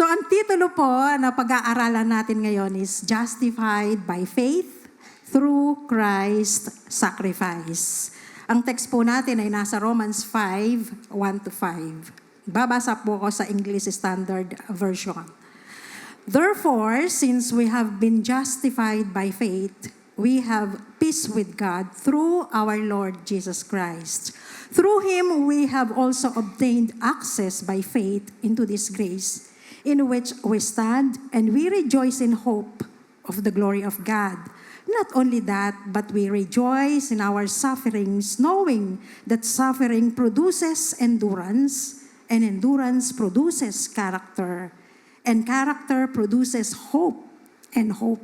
So ang titulo po na pag-aaralan natin ngayon is Justified by Faith through Christ's Sacrifice. Ang text po natin ay nasa Romans 5, 1-5. Babasa po ko sa English Standard Version. Therefore, since we have been justified by faith, we have peace with God through our Lord Jesus Christ. Through Him, we have also obtained access by faith into this grace, in which we stand and we rejoice in hope of the glory of God. Not only that, but we rejoice in our sufferings, knowing that suffering produces endurance, and endurance produces character, and character produces hope, and hope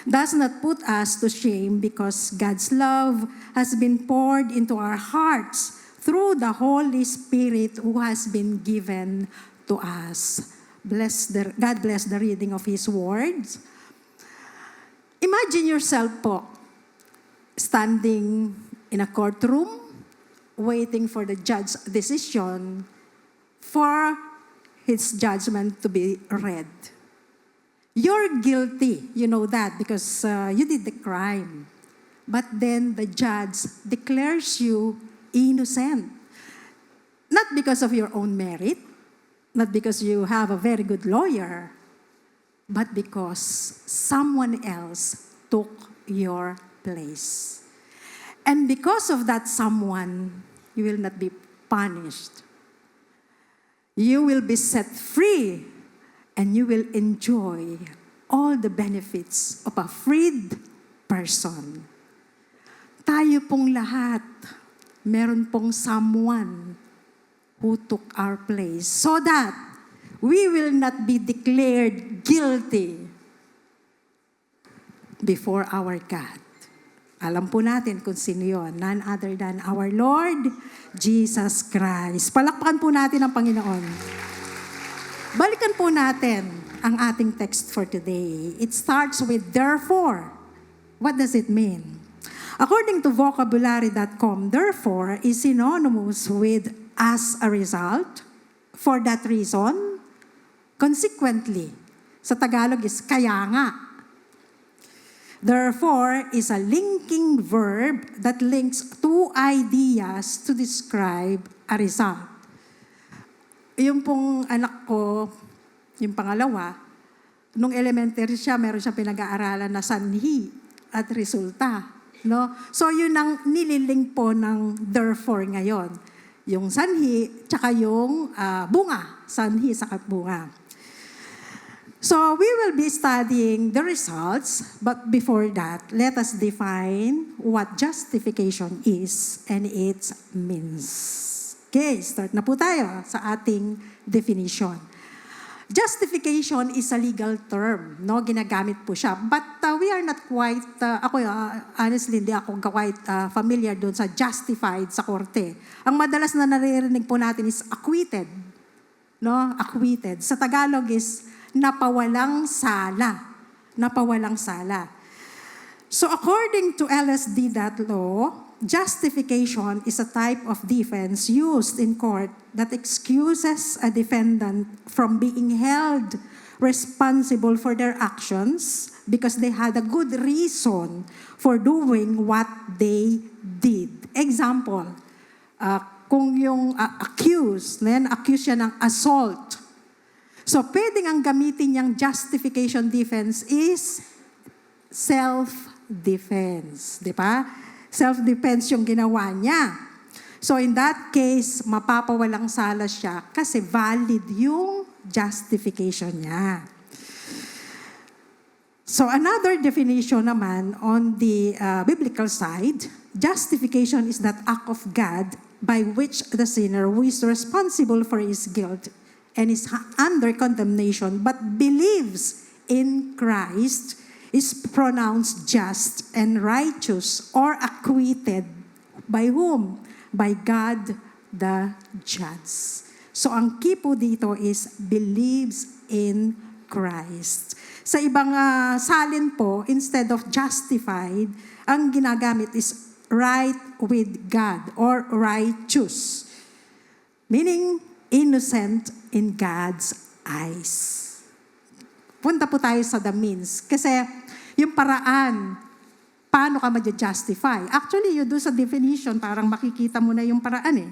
does not put us to shame, because God's love has been poured into our hearts through the Holy Spirit who has been given to us. God bless the reading of His words. Imagine yourself po, standing in a courtroom, waiting for the judge's decision for his judgment to be read. You're guilty, you know that, because you did the crime. But then the judge declares you innocent. Not because of your own merit, not because you have a very good lawyer, but because someone else took your place. And because of that someone, you will not be punished. You will be set free, and you will enjoy all the benefits of a freed person. Tayo pong lahat, meron pong someone who took our place so that we will not be declared guilty before our God. Alam po natin kung sino yun. None other than our Lord Jesus Christ. Palakpakan po natin ang Panginoon. Balikan po natin ang ating text for today. It starts with therefore. What does it mean? According to vocabulary.com, therefore is synonymous with as a result, for that reason, consequently. Sa Tagalog is kaya nga. Therefore is a linking verb that links two ideas to describe a result. Yung pong anak ko, yung pangalawa, nung elementary siya, meron siya pinag-aaralan na sanhi at resulta. No? So yun ang nililink po ng therefore ngayon. Yung sanhi, tsaka yung bunga. Sanhi, saka bunga. So we will be studying the results, but before that, let us define what justification is and its means. Okay, start na po tayo sa ating definition. Justification is a legal term, no? Ginagamit po siya. But we are not quite, honestly, hindi ako quite familiar doon sa justified sa korte. Ang madalas na naririnig po natin is acquitted. No? Acquitted. Sa Tagalog is napawalang sala. Napawalang sala. So according to LSD.law, justification is a type of defense used in court that excuses a defendant from being held responsible for their actions because they had a good reason for doing what they did. Example, kung yung accused, then accuse siya ng assault. So pwedeng ang gamitin niyang justification defense is self-defense. Di ba? Self-defense yung ginawa niya. So in that case, mapapawalang sala siya kasi valid yung justification niya. So another definition naman on the biblical side, justification is that act of God by which the sinner who is responsible for his guilt and is under condemnation but believes in Christ is pronounced just and righteous or acquitted by whom? By God the judge. So ang key po dito is believes in Christ. Sa ibang salin po, instead of justified, ang ginagamit is right with God or righteous. Meaning, innocent in God's eyes. punta po tayo sa the means. Kasi yung paraan, paano ka ma-justify? Actually, you do sa definition, parang makikita mo na yung paraan eh.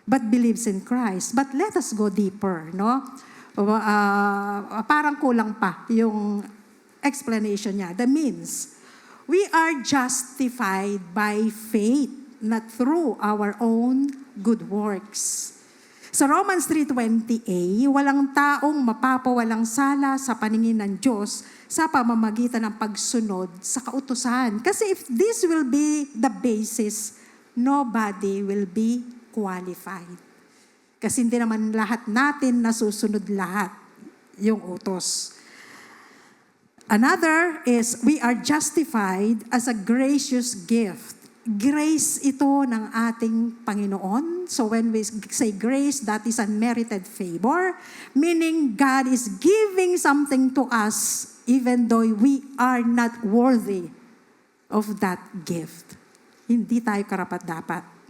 But believes in Christ. But let us go deeper, no? Parang kulang pa yung explanation niya. The means. We are justified by faith, not through our own good works. Sa Romans 3:20a, walang taong mapapawalang sala sa paningin ng Diyos sa pamamagitan ng pagsunod sa kautusan. Kasi if this will be the basis, nobody will be qualified. Kasi hindi naman lahat natin nasusunod lahat yung utos. Another is, we are justified as a gracious gift. Grace ito ng ating Panginoon. So when we say grace, that is unmerited favor, meaning God is giving something to us even though we are not worthy of that gift. Hindi tayo karapat-dapat.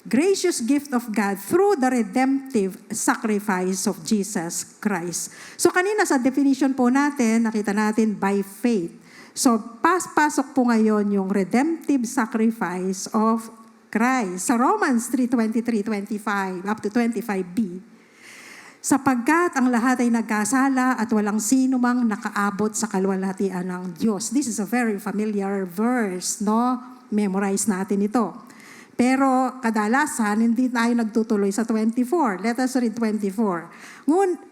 Gracious gift of God through the redemptive sacrifice of Jesus Christ. So kanina sa definition po natin, nakita natin by faith. So pasok po ngayon yung redemptive sacrifice of Christ. Sa Romans 3:23-25 up to 25b, sapagkat ang lahat ay nagkasala at walang sino mang nakaabot sa kaluwalhatian ng Diyos. This is a very familiar verse, no? Memorize natin ito. Pero kadalasan, hindi tayo nagtutuloy sa 24. Let us read 24.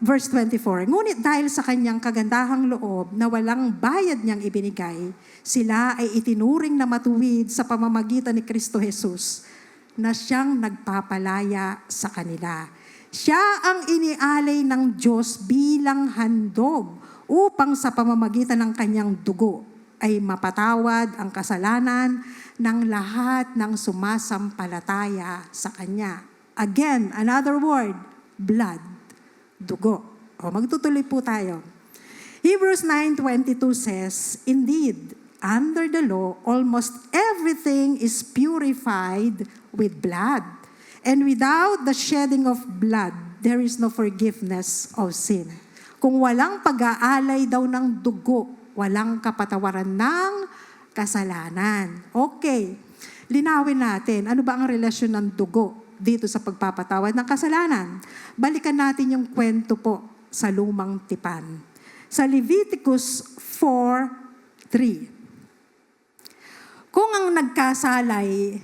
Verse 24. Ngunit dahil sa kanyang kagandahang loob na walang bayad niyang ibinigay, sila ay itinuring na matuwid sa pamamagitan ni Kristo Jesus na siyang nagpapalaya sa kanila. Siya ang inialay ng Diyos bilang handog upang sa pamamagitan ng kanyang dugo ay mapatawad ang kasalanan ng lahat ng sumasampalataya sa Kanya. Again, another word, blood, dugo. Magtutuloy po tayo. Hebrews 9:22 says, indeed, under the law, almost everything is purified with blood. And without the shedding of blood, there is no forgiveness of sin. Kung walang pag-aalay daw ng dugo, walang kapatawaran ng kasalanan. Okay, linawin natin, ano ba ang relasyon ng dugo dito sa pagpapatawad ng kasalanan? Balikan natin yung kwento po sa lumang tipan. Sa Leviticus 4:3. Kung ang nagkasalay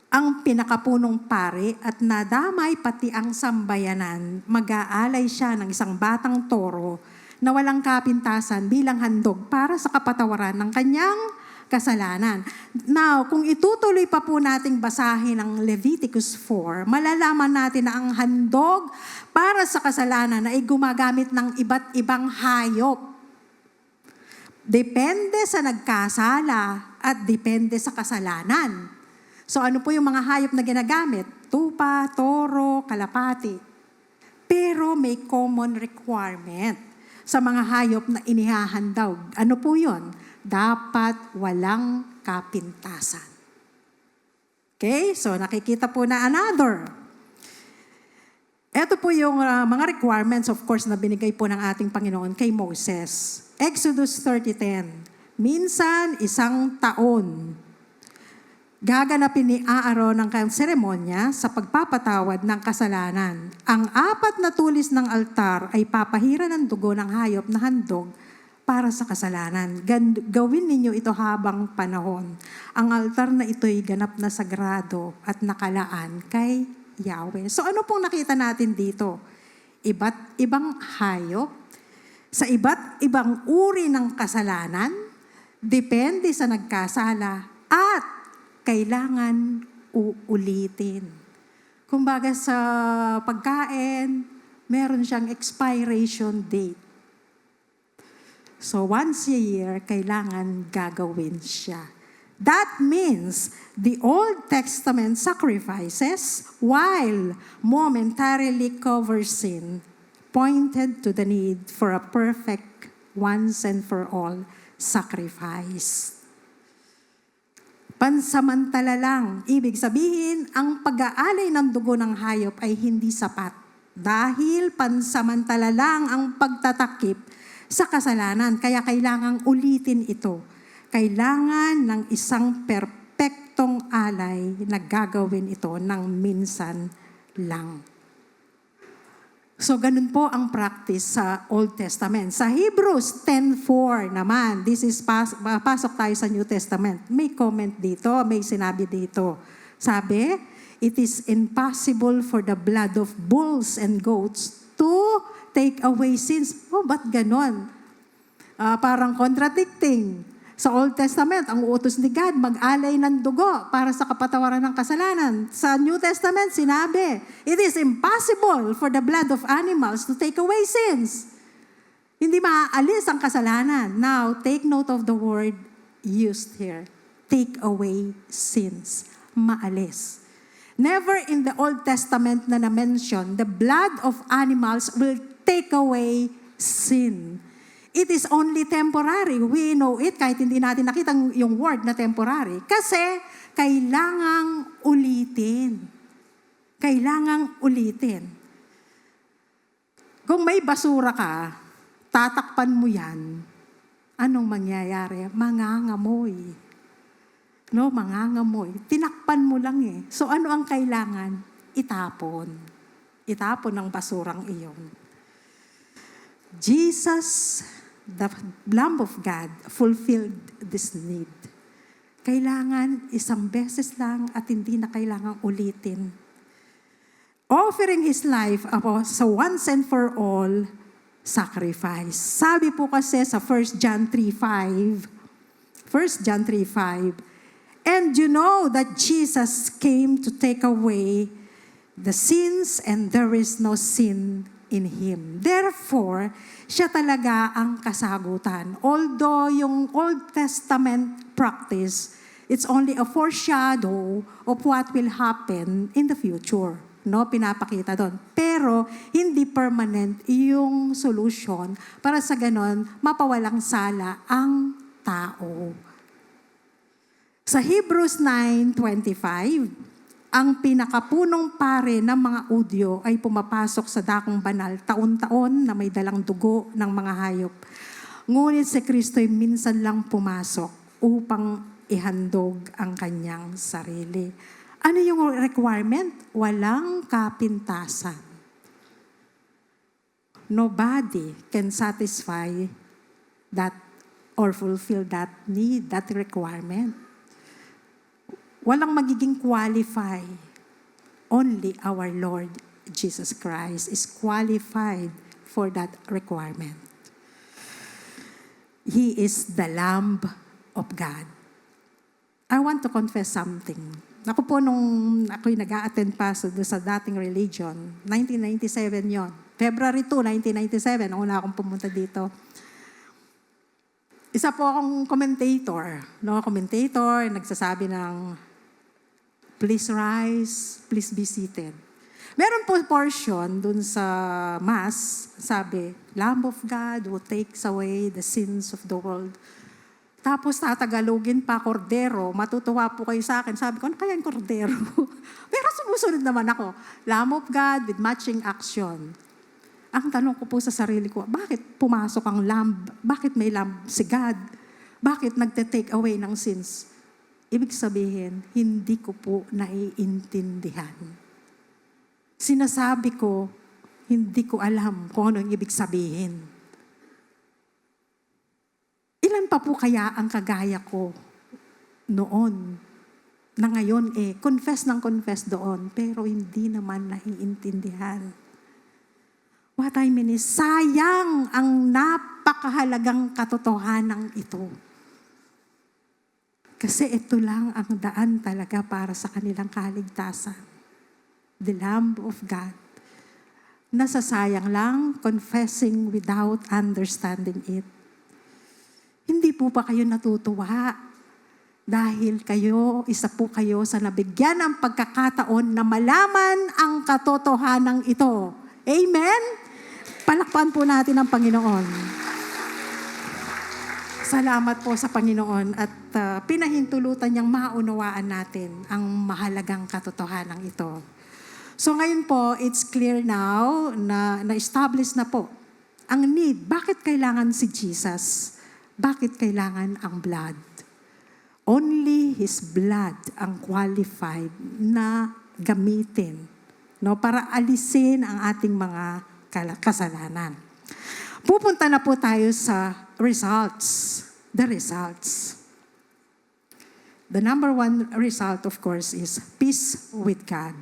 ang pinakapunong pari at nadamay pati ang sambayanan, mag-aalay siya ng isang batang toro na walang kapintasan bilang handog para sa kapatawaran ng kanyang kasalanan. Now, kung itutuloy pa po nating basahin ang Leviticus 4, malalaman natin na ang handog para sa kasalanan ay gumagamit ng iba't ibang hayop. Depende sa nagkasala at depende sa kasalanan. So ano po yung mga hayop na ginagamit? Tupa, toro, kalapati. Pero may common requirement sa mga hayop na inihahandog. Ano po yun? Dapat walang kapintasan. Okay? So nakikita po na another. Ito po yung mga requirements, of course, na binigay po ng ating Panginoon kay Moses. Exodus 30:10. Minsan, isang taon, gaganapin ni Aaron ang kanyang seremonya sa pagpapatawad ng kasalanan. Ang 4 na tulis ng altar ay papahiran ng dugo ng hayop na handog para sa kasalanan. Gawin ninyo ito habang panahon. Ang altar na ito'y ganap na sagrado at nakalaan kay Yahweh. So ano pong nakita natin dito? Iba't ibang hayop, sa iba't ibang uri ng kasalanan, depende sa nagkasala at kailangan uulitin. Kumbaga sa pagkain, meron siyang expiration date. So once a year, kailangan gagawin siya. That means the Old Testament sacrifices, while momentarily cover sin, pointed to the need for a perfect, once and for all sacrifice. Pansamantala lang. Ibig sabihin, ang pag-aalay ng dugo ng hayop ay hindi sapat. Dahil pansamantala lang ang pagtatakip sa kasalanan. Kaya kailangang ulitin ito. Kailangan ng isang perpektong alay na gagawin ito ng minsan lang. So, ganun po ang practice sa Old Testament. Sa Hebrews 10:4 naman, this is pasok tayo sa New Testament. May comment dito, may sinabi dito. Sabi, it is impossible for the blood of bulls and goats to take away sins. Oh, ba't ganon? Parang contradicting. Sa Old Testament, ang utos ni God, mag-alay ng dugo para sa kapatawaran ng kasalanan. Sa New Testament, sinabi, it is impossible for the blood of animals to take away sins. Hindi maaalis ang kasalanan. Now, take note of the word used here. Take away sins. Maalis. Never in the Old Testament na na-mention, the blood of animals will take away sin. It is only temporary. We know it kahit hindi natin nakita yung word na temporary. Kasi kailangang ulitin. Kailangang ulitin. Kung may basura ka, tatakpan mo yan, anong mangyayari? Mangangamoy. No, mangangamoy. Tinakpan mo lang eh. So ano ang kailangan? Itapon. Itapon ang basurang iyon. Jesus, the Lamb of God, fulfilled this need. Kailangan isang beses lang at hindi na kailangang ulitin. Offering His life sa once and for all sacrifice. Sabi po kasi sa 1 John 3:5, 1 John 3:5, and you know that Jesus came to take away the sins and there is no sin in Him. Therefore, siya talaga ang kasagutan. Although yung Old Testament practice, it's only a foreshadow of what will happen in the future. No, pinapakita doon. Pero, hindi permanent yung solution para sa ganon, mapawalang sala ang tao. Sa Hebrews 9:25, ang pinakapunong pare ng mga Udyo ay pumapasok sa dakong banal taon-taon na may dalang dugo ng mga hayop. Ngunit si Kristo'y minsan lang pumasok upang ihandog ang kanyang sarili. Ano yung requirement? Walang kapintasan. Nobody can satisfy that or fulfill that need, that requirement. Walang magiging qualify. Only our Lord Jesus Christ is qualified for that requirement. He is the Lamb of God. I want to confess something. Ako po nung ako'y nag-a-attend pa sa dating religion, 1997 yon. February 2, 1997, una akong pumunta dito. Isa po akong commentator. Nagsasabi ng please rise, please be seated. Meron po portion dun sa Mass, sabi, Lamb of God who takes away the sins of the world. Tapos tatagalogin pa, kordero, matutuwa po kayo sa akin. Sabi ko, ano kaya yung kordero? Pero sumusunod naman ako, Lamb of God with matching action. Ang tanong ko po sa sarili ko, bakit pumasok ang lamb? Bakit may lamb si God? Bakit nagte-take away ng sins? Ibig sabihin, hindi ko po naiintindihan. Sinasabi ko, hindi ko alam kung ano yung ibig sabihin. Ilan pa po kaya ang kagaya ko noon na ngayon confess doon, pero hindi naman naiintindihan. What I mean is, sayang ang napakahalagang katotohanan ito. Kasi ito lang ang daan talaga para sa kanilang kaligtasan. The Lamb of God. Nasasayang lang, confessing without understanding it. Hindi po ba kayo natutuwa? Dahil isa po kayo sa nabigyan ng pagkakataon na malaman ang katotohanan ito. Amen? Palakpan po natin ang Panginoon. Salamat po sa Panginoon at pinahintulutan niyang maunawaan natin ang mahalagang katotohanan ito. So ngayon po, it's clear now na na-establish na po ang need. Bakit kailangan si Jesus? Bakit kailangan ang blood? Only His blood ang qualified na gamitin, no, para alisin ang ating mga kasalanan. Pupunta na po tayo sa results. The results. The number one result, of course, is peace with God.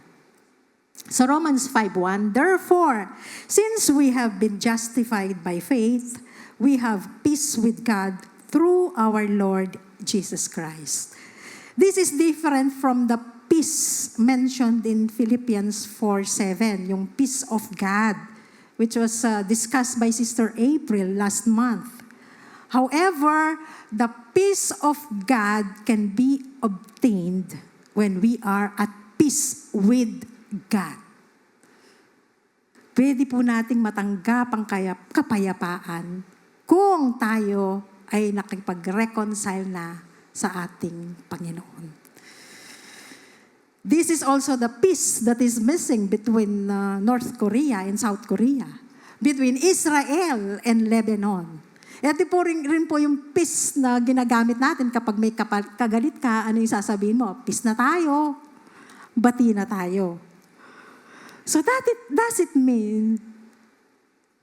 So Romans 5:1, therefore, since we have been justified by faith, we have peace with God through our Lord Jesus Christ. This is different from the peace mentioned in Philippians 4:7, yung peace of God, which was discussed by Sister April last month. However, the peace of God can be obtained when we are at peace with God. Pwede po nating matanggap ang kapayapaan kung tayo ay nakipag-reconcile na sa ating Panginoon. This is also the peace that is missing between North Korea and South Korea, between Israel and Lebanon. Ito po rin po yung peace na ginagamit natin kapag may kagalit ka, ano yung sasabihin mo? Peace na tayo, bati na tayo. So does it mean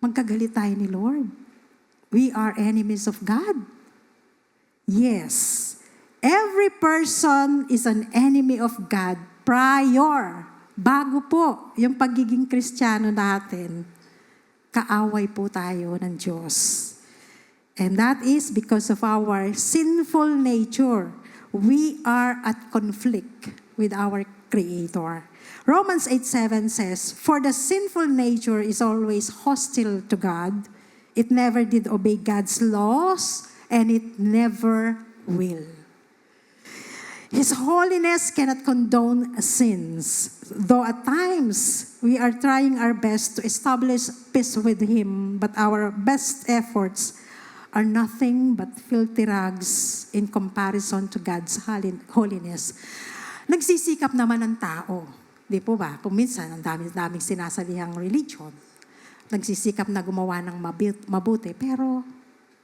magkagalit tayo ni Lord? We are enemies of God? Yes. Every person is an enemy of God bago po yung pagiging Kristiyano natin, kaaway po tayo ng Diyos. And that is because of our sinful nature. We are at conflict with our Creator. Romans 8:7 says, for the sinful nature is always hostile to God. It never did obey God's laws, and it never will. His holiness cannot condone sins, though at times we are trying our best to establish peace with Him, but our best efforts are nothing but filthy rags in comparison to God's holiness. Nagsisikap naman ng tao, di po ba? Kung minsan, ang daming sinasalihang religion, nagsisikap na gumawa ng mabuti, pero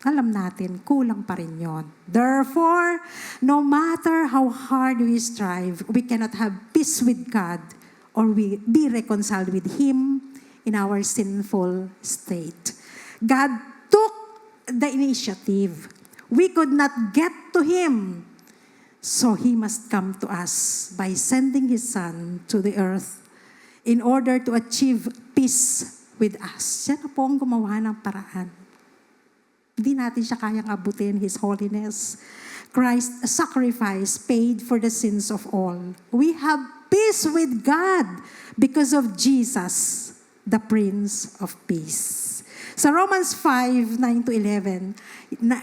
alam natin, kulang pa rin yon. Therefore, no matter how hard we strive, we cannot have peace with God or we be reconciled with Him in our sinful state. God took the initiative. We could not get to Him, so He must come to us by sending His Son to the earth in order to achieve peace with us. Siya na po ang gumawa ng paraan. Hindi natin siya kayang abutin, His holiness. Christ's sacrifice paid for the sins of all. We have peace with God because of Jesus, the Prince of Peace. Sa Romans 5:9-11,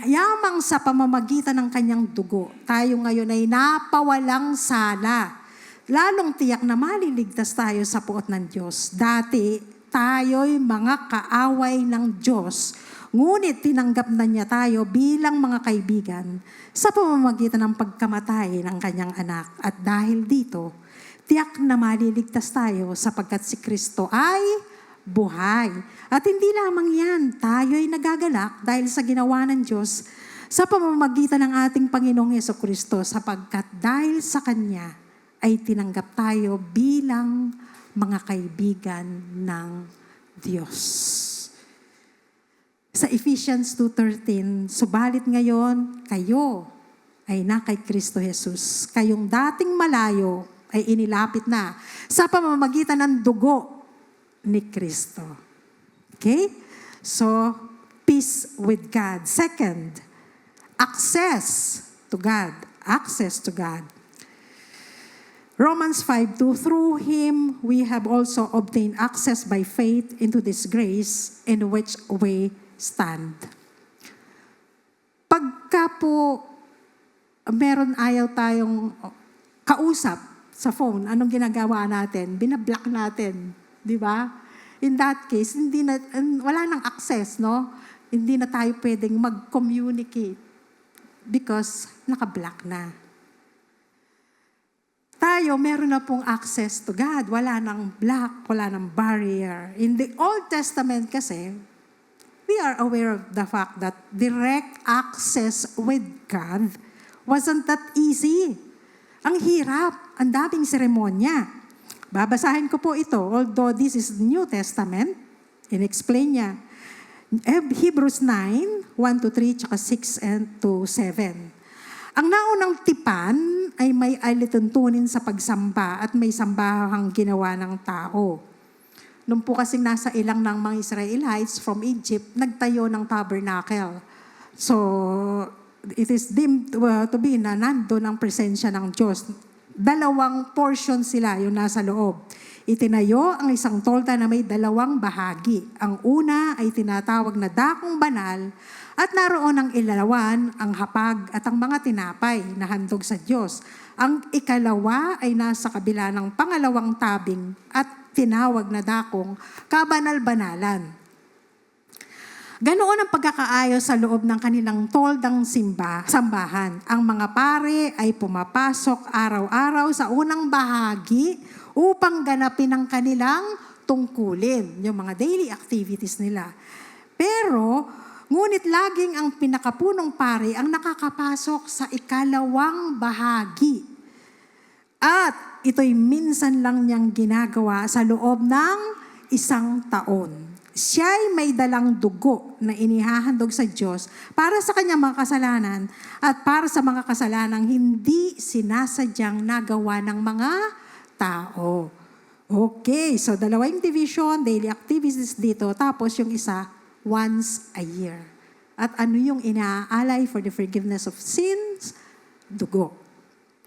yamang sa pamamagitan ng kanyang dugo, tayo ngayon ay napawalang sala. Lalong tiyak na maliligtas tayo sa puot ng Diyos. Dati, tayo'y mga kaaway ng Diyos. Ngunit tinanggap na niya tayo bilang mga kaibigan sa pamamagitan ng pagkamatay ng kanyang anak. At dahil dito, tiyak na maliligtas tayo sapagkat si Kristo ay buhay. At hindi lamang yan, tayo'y nagagalak dahil sa ginawa ng Diyos sa pamamagitan ng ating Panginoong Hesukristo sapagkat dahil sa Kanya ay tinanggap tayo bilang mga kaibigan ng Diyos. Sa Ephesians 2:13, subalit ngayon, kayo ay na kay Kristo Jesus. Kayong dating malayo ay inilapit na sa pamamagitan ng dugo ni Kristo. Okay? So, peace with God. Second, access to God. Access to God. Romans 5:2, through Him we have also obtained access by faith into this grace in which we stand. Pagka po meron ayaw tayong kausap sa phone, anong ginagawa natin? Binablock natin, di ba? In that case, wala nang access, no? Hindi na tayo pwedeng mag-communicate because naka-block na. Tayo, meron na pong access to God. Wala nang block, wala nang barrier. In the Old Testament kasi, we we are aware of the fact that direct access with God wasn't that easy. Ang hirap, ang daming seremonya. Babasahin ko po ito, although this is New Testament, in-explain niya. Hebrews 9, 1-3, tsaka 6 and to 7. Ang naunang tipan ay may alituntunin sa pagsamba at may sambahang ginawa ng tao. Nung po kasing nasa ilang ng mga Israelites from Egypt, nagtayo ng tabernacle. So, it is deemed to be na nandun ang presensya ng Diyos. Dalawang portion sila yung nasa loob. Itinayo ang isang tolda na may dalawang bahagi. Ang una ay tinatawag na dakong banal at naroon ang ilalawan, ang hapag at ang mga tinapay na handog sa Diyos. Ang ikalawa ay nasa kabila ng pangalawang tabing at tinawag na dakong kabanal-banalan. Ganoon ang pagkakaayos sa loob ng kanilang toldang sambahan. Ang mga pare ay pumapasok araw-araw sa unang bahagi upang ganapin ang kanilang tungkulin, yung mga daily activities nila. Pero, ngunit laging ang pinakapunong pare ang nakakapasok sa ikalawang bahagi. At ito'y minsan lang niyang ginagawa sa loob ng isang taon. Siya'y may dalang dugo na inihahandog sa Diyos para sa kanyang mga kasalanan at para sa mga kasalanang hindi sinasadyang nagawa ng mga tao. Okay, so dalawang division, daily activities dito, tapos yung isa, once a year. At ano yung inaalay for the forgiveness of sins? Dugo.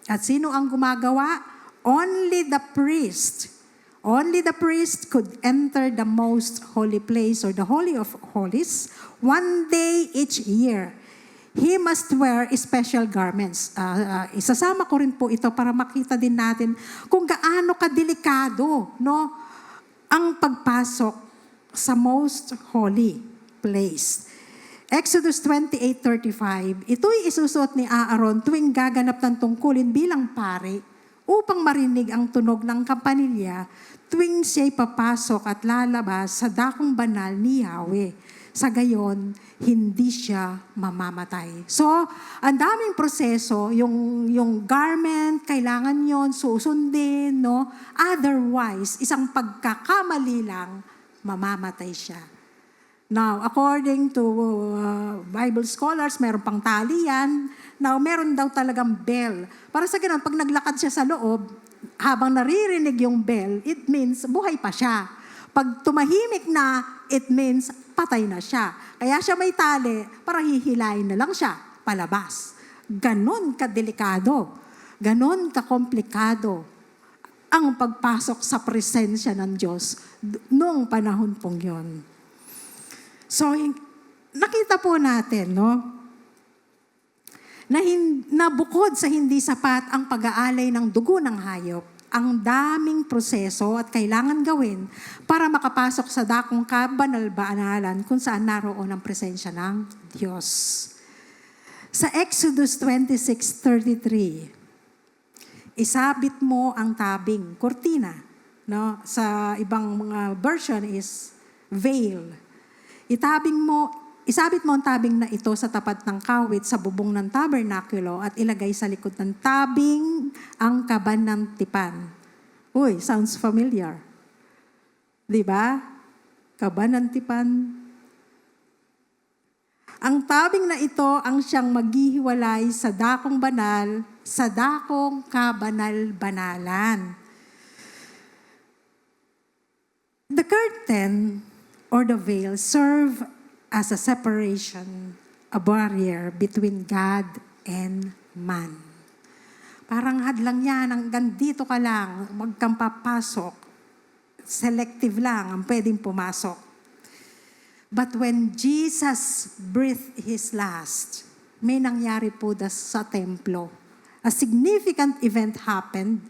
At sino ang gumagawa? Only the priest. Only the priest could enter the most holy place or the Holy of Holies one day each year. He must wear special garments. Isasama ko rin po ito para makita din natin kung gaano kadelikado, no, ang pagpasok sa most holy place. Exodus 28:35, ito'y isusuot ni Aaron tuwing gaganap ng tungkulin bilang pare upang marinig ang tunog ng kampanilya tuwing siya'y papasok at lalabas sa dakong banal ni Yahweh. Sa gayon, hindi siya mamamatay. So, ang daming proseso, yung garment, kailangan yon susundin, no? Otherwise, isang pagkakamali lang, mamamatay siya. Now, according to Bible scholars, meron pang tali yan. Now, meron daw talagang bell. Para sa ganun, pag naglakad siya sa loob, habang naririnig yung bell, it means buhay pa siya. Pag tumahimik na, it means patay na siya. Kaya siya may tali para hihilayin na lang siya palabas. Ganon kadelikado, ganon kakomplikado ang pagpasok sa presensya ng Diyos noong panahon pong yon. So, nakita po natin, no, na bukod sa hindi sapat ang pag-aalay ng dugo ng hayop, ang daming proseso at kailangan gawin para makapasok sa dakong kabanal-banalan kung saan naroon ang presensya ng Diyos. Sa Exodus 26:33, isabit mo ang tabing, kurtina. No? Sa ibang mga version is veil. Isabit mo ang tabing na ito sa tapat ng kawit sa bubong ng tabernakulo at ilagay sa likod ng tabing ang kaban ng tipan. Uy, sounds familiar. Di ba? Kaban ng tipan. Ang tabing na ito ang siyang maghihiwalay sa dakong banal, sa dakong kabanal-banalan. The curtain or the veil serve as a separation, a barrier between God and man. Parang hadlang yan, hanggang dito ka lang, huwag kang papasok. Selective lang ang pwedeng pumasok. But when Jesus breathed His last, may nangyari po sa templo. A significant event happened.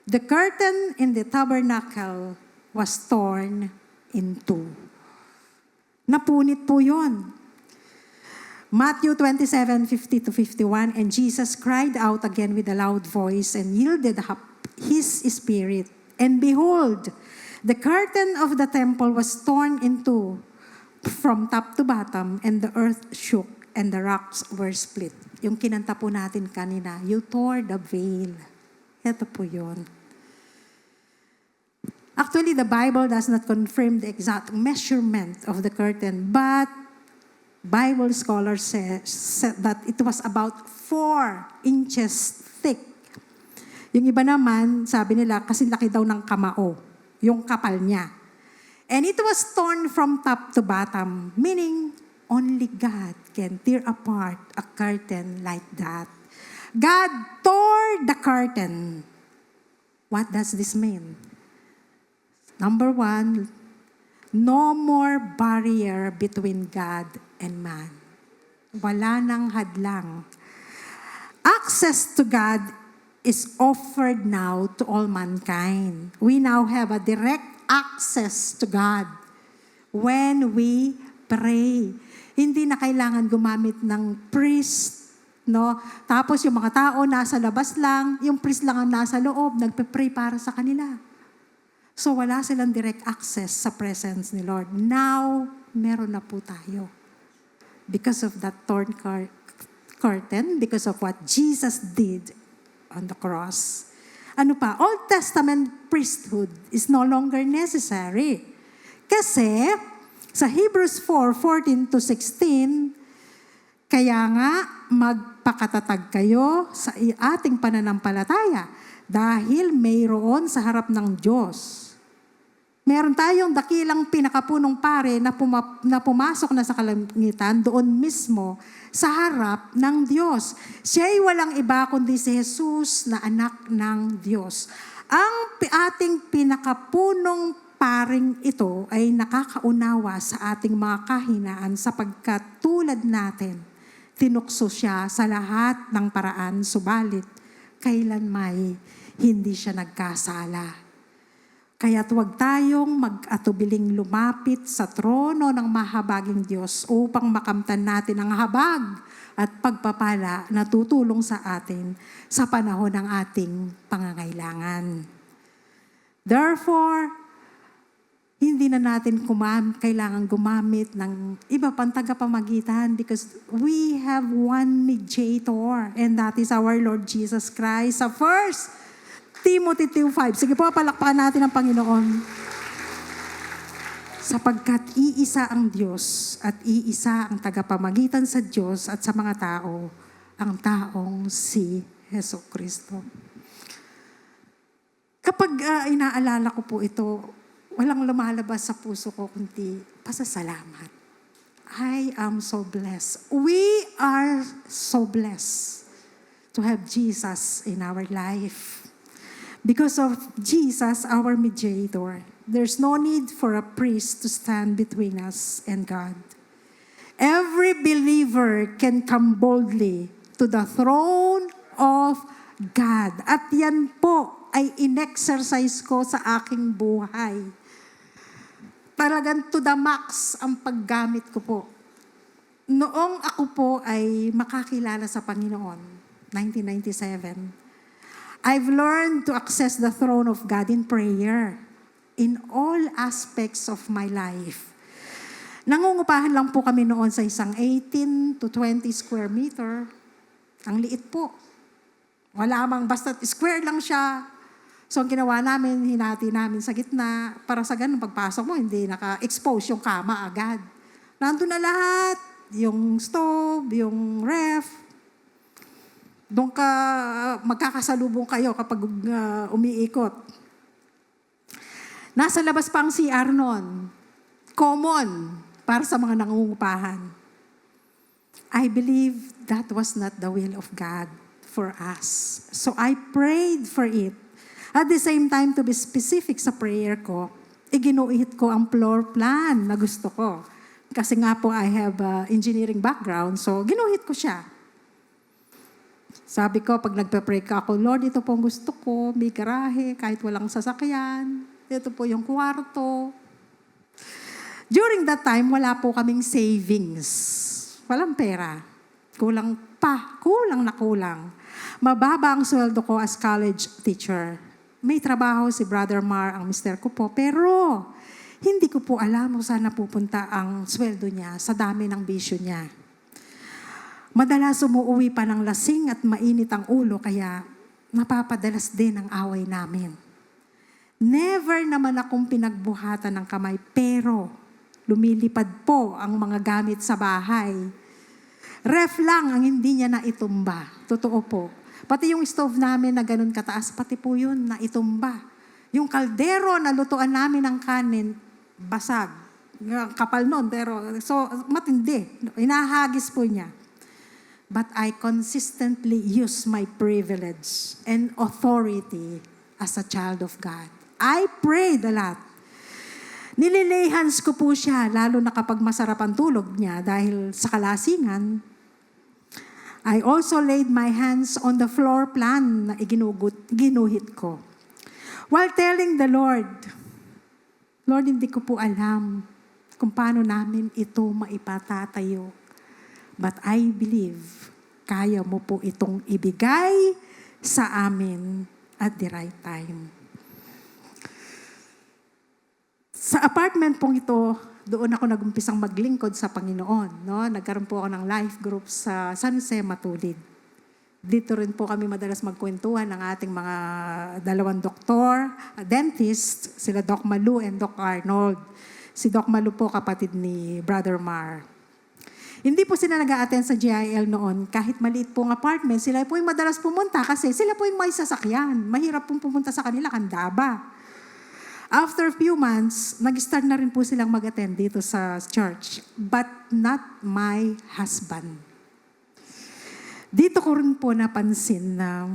The curtain in the tabernacle was torn in two. Napunit po yun. Matthew 27:50-51, and Jesus cried out again with a loud voice and yielded up His spirit. And behold, the curtain of the temple was torn in two. from top to bottom, and the earth shook, and the rocks were split. Yung kinanta po natin kanina, you tore the veil. Ito po yun. Actually, the Bible does not confirm the exact measurement of the curtain, but Bible scholars say that it was about 4 inches thick. Yung iba naman, sabi nila, kasi laki daw ng kamao, yung kapal niya. And it was torn from top to bottom, meaning only God can tear apart a curtain like that. God tore the curtain. What does this mean? Number 1, no more barrier between God and man. Wala nang hadlang. Access to God is offered now to all mankind. We now have a direct access to God when we pray. Hindi na kailangan gumamit ng priest, no? Tapos yung mga tao nasa labas lang, yung priest lang ang nasa loob, nagpe-pray para sa kanila. So wala silang direct access sa presence ni Lord. Now, meron na po tayo. Because of that torn curtain, because of what Jesus did on the cross. Ano pa? Old Testament priesthood is no longer necessary. Kasi sa Hebrews 4:14-16, kaya nga magpakatatag kayo sa ating pananampalataya dahil mayroon sa harap ng Diyos. Meron tayong dakilang pinakapunong pare na pumasok na sa kalangitan doon mismo sa harap ng Diyos. Siya'y walang iba kundi si Jesus na anak ng Diyos. Ang ating pinakapunong paring ito ay nakakaunawa sa ating mga kahinaan sapagkat tulad natin, tinukso siya sa lahat ng paraan, subalit kailan may hindi siya nagkasala. Kaya't huwag tayong mag-atubiling lumapit sa trono ng mahabaging Diyos upang makamtan natin ang habag at pagpapala na tutulong sa atin sa panahon ng ating pangangailangan. Therefore, hindi na natin kailangan gumamit ng iba pang tagapamagitan because we have one mediator, and that is our Lord Jesus Christ. Sa 1 Timothy 2:5. Sige po, palakpakan natin ang Panginoon. Sapagkat iisa ang Diyos at iisa ang tagapamagitan sa Diyos at sa mga tao, ang taong si Jesucristo. Kapag inaalala ko po ito, walang lumalabas sa puso ko kundi pasasalamat. I am so blessed. We are so blessed to have Jesus in our life. Because of Jesus, our mediator, there's no need for a priest to stand between us and God. Every believer can come boldly to the throne of God. At yan po ay in-exercise ko sa aking buhay. Talagang to the max ang paggamit ko po. Noong ako po ay makakilala sa Panginoon, 1997, I've learned to access the throne of God in prayer in all aspects of my life. Nangungupahan lang po kami noon sa isang 18 to 20 square meter. Ang liit po. Wala mang basta square lang siya. So ang ginawa namin, hinati namin sa gitna para sa ganun pagpasok mo, hindi naka-expose yung kama agad. Nandun na lahat. Yung stove, yung ref, doon ka, magkakasalubong kayo kapag umiikot. Nasa labas pa ang CR noon. Common para sa mga nangungupahan. I believe that was not the will of God for us. So I prayed for it. At the same time, to be specific sa prayer ko, iginuhit ko ang floor plan na gusto ko. Kasi nga po, I have engineering background, so ginuhit ko siya. Sabi ko, pag nagpe-pray ka ako, Lord, ito po ang gusto ko, may garahe, kahit walang sasakyan. Ito po yung kwarto. During that time, wala po kaming savings. Walang pera. Kulang na kulang. Mababa ang sweldo ko as college teacher. May trabaho si Brother Mar, ang mister ko po, pero Hindi ko po alam kung saan napupunta ang sweldo niya sa dami ng bisyo niya. Madalas umuuwi pa ng lasing at mainit ang ulo kaya napapadalas din ang away namin. Never naman akong pinagbuhatan ng kamay pero lumilipad po ang mga gamit sa bahay. Ref lang ang hindi niya naitumba. Totoo po. Pati yung stove namin na ganun kataas, pati po yun naitumba. Yung kaldero na lutuan namin ng kanin, basag. Kapal nun, pero so matindi. Inahagis po niya. But I consistently use my privilege and authority as a child of God. I prayed a lot. Nililay hands ko po siya, lalo na kapag masarap ang tulog niya dahil sa kalasingan. I also laid my hands on the floor plan na ginuhit ko. While telling the Lord, Lord, hindi ko po alam kung paano namin ito maipatatayo. But I believe, kaya mo po itong ibigay sa amin at the right time. Sa apartment pong ito, doon ako nagumpisang maglingkod sa Panginoon. No? Nagkaroon po ako ng life group sa San Jose, Matulid. Dito rin po kami madalas magkwentuhan ng ating mga dalawang doktor, dentist, sila Doc Malu and Doc Arnold. Si Doc Malu po kapatid ni Brother Mar. Hindi po sila nag-a-attend sa GIL noon. Kahit maliit pong apartment, sila po yung madalas pumunta kasi sila po yung may sasakyan. Mahirap pong pumunta sa kanila, kandaba. After a few months, nag-start na rin po silang mag-attend dito sa church. But not my husband. Dito ko rin po napansin na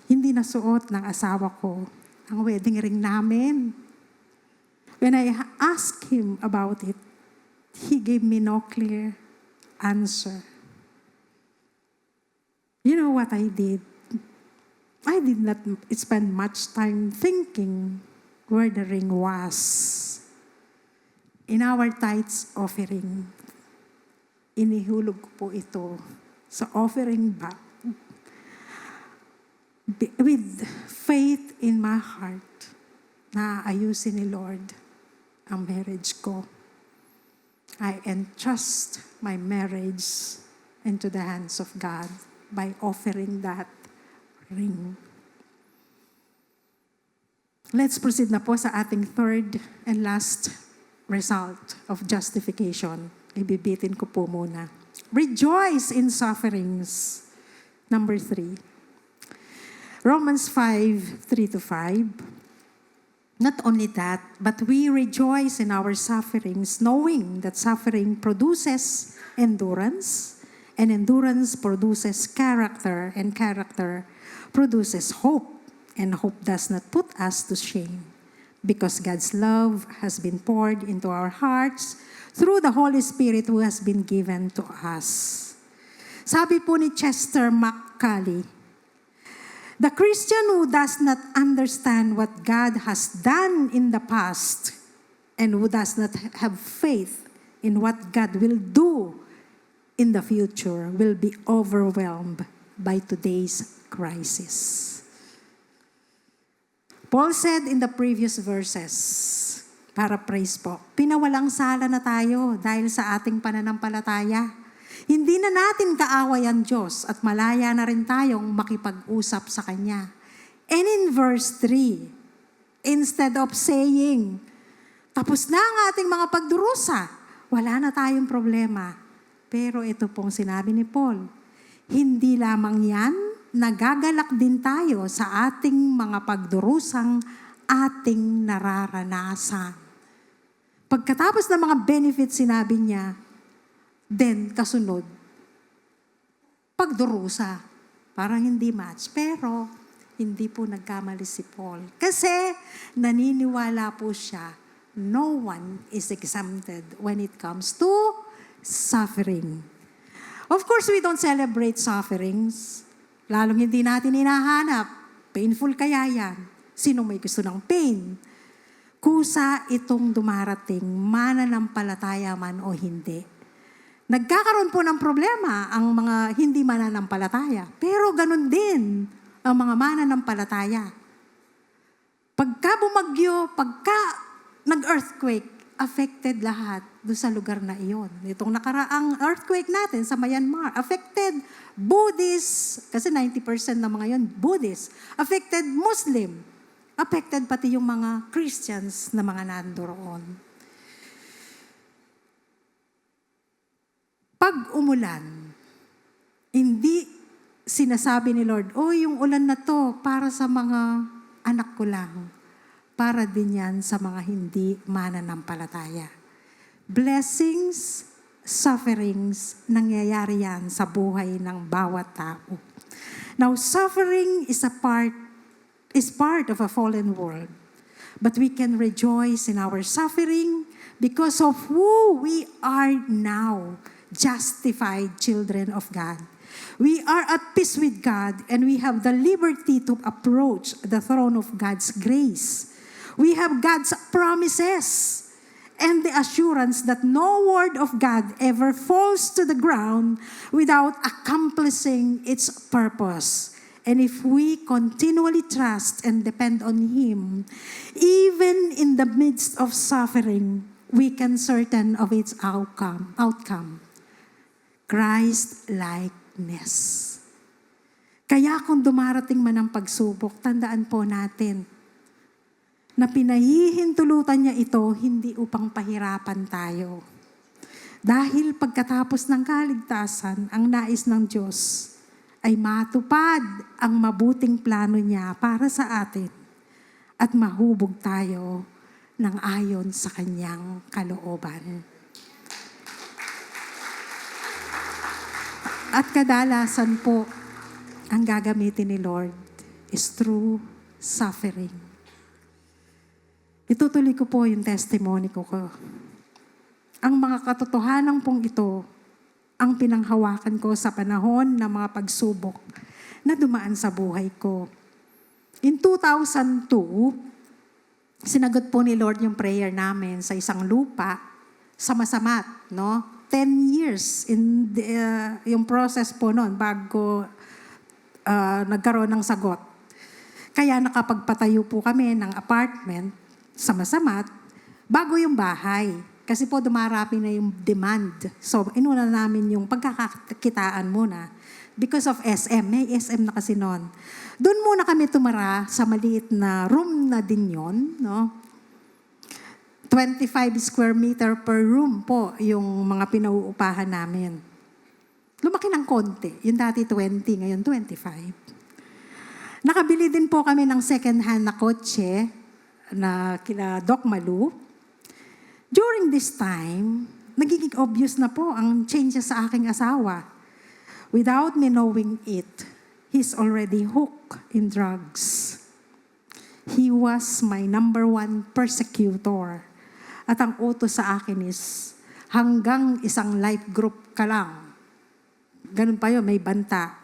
hindi nasuot ng asawa ko ang wedding ring namin. When I asked him about it, he gave me no clear answer. You know what I did? I did not spend much time thinking where the ring was. In our tithes offering, inihulog ko po ito sa offering bag with faith in my heart na ayusin ni Lord ang marriage ko. I entrust my marriage into the hands of God by offering that ring. Let's proceed na po sa ating third and last result of justification. Ibibitin ko po muna. Rejoice in sufferings. Number 3. Romans 5:3-5. Not only that, but we rejoice in our sufferings, knowing that suffering produces endurance, and endurance produces character, and character produces hope, and hope does not put us to shame, because God's love has been poured into our hearts through the Holy Spirit who has been given to us. Sabi po ni Chester McCulley, the Christian who does not understand what God has done in the past and who does not have faith in what God will do in the future will be overwhelmed by today's crisis. Paul said in the previous verses, paraphrase po, pinawalang sala na tayo dahil sa ating pananampalataya. Hindi na natin kaaway ang Diyos at malaya na rin tayong makipag-usap sa Kanya. And in verse 3, instead of saying, tapos na ang ating mga pagdurusa, wala na tayong problema. Pero ito pong sinabi ni Paul, hindi lamang yan, nagagalak din tayo sa ating mga pagdurusang ating nararanasan. Pagkatapos ng mga benefits, sinabi niya, then, kasunod, pagdurusa. Parang hindi match. Pero, hindi po nagkamali si Paul. Kasi, naniniwala po siya, no one is exempted when it comes to suffering. Of course, we don't celebrate sufferings. Lalong hindi natin hinahanap. Painful kaya yan. Sino may gusto ng pain? Kusa itong dumarating, mananampalataya man o hindi. Nagkakaroon po ng problema ang mga hindi mananampalataya. Pero ganun din ang mga mananampalataya. Pagka bumagyo, pagka nag-earthquake, affected lahat doon sa lugar na iyon. Itong nakaraang earthquake natin sa Myanmar, affected Buddhist, kasi 90% ng mga yon Buddhist, affected Muslim, affected pati yung mga Christians na mga nandoon. Pag umulan, hindi sinasabi ni Lord, yung ulan na to para sa mga anak ko lang. Para din yan sa mga hindi mananampalataya. Blessings, sufferings, nangyayari yan sa buhay ng bawat tao. Now, suffering is part of a fallen world. But we can rejoice in our suffering because of who we are now, justified children of God. We are at peace with God and we have the liberty to approach the throne of God's grace. We have God's promises and the assurance that no word of God ever falls to the ground without accomplishing its purpose. And if we continually trust and depend on Him, even in the midst of suffering, we can certain of its outcome. Christ-likeness. Kaya kung dumarating man ang pagsubok, tandaan po natin na pinahihintulutan niya ito hindi upang pahirapan tayo. Dahil pagkatapos ng kaligtasan, ang nais ng Diyos ay matupad ang mabuting plano niya para sa atin at mahubog tayo ng ayon sa kanyang kalooban. At kadalasan po, ang gagamitin ni Lord is through suffering. Itutuloy ko po yung testimony ko. Ang mga katotohanan pong ito, ang pinanghawakan ko sa panahon ng mga pagsubok na dumaan sa buhay ko. In 2002, sinagot po ni Lord yung prayer namin sa isang lupa sa Masamat, no? 10 years in yung process po noon bago nagkaroon ng sagot. Kaya nakapagpatayo po kami ng apartment sa Masamat bago yung bahay. Kasi po dumarami na yung demand. So, inuna namin yung pagkakakitaan muna. Because of SM. May SM na kasi noon. Doon muna kami tumara sa maliit na room na din yun. No? 25 square meter per room po yung mga pinauupahan namin. Lumaki ng konti. Yung dati 20, ngayon 25. Nakabili din po kami ng second hand na kotse na kila Doc Malu. During this time, nagiging obvious na po ang changes sa aking asawa. Without me knowing it, he's already hooked in drugs. He was my number one persecutor. At ang utos sa akin is, hanggang isang life group ka lang. Ganun pa yun, may banta.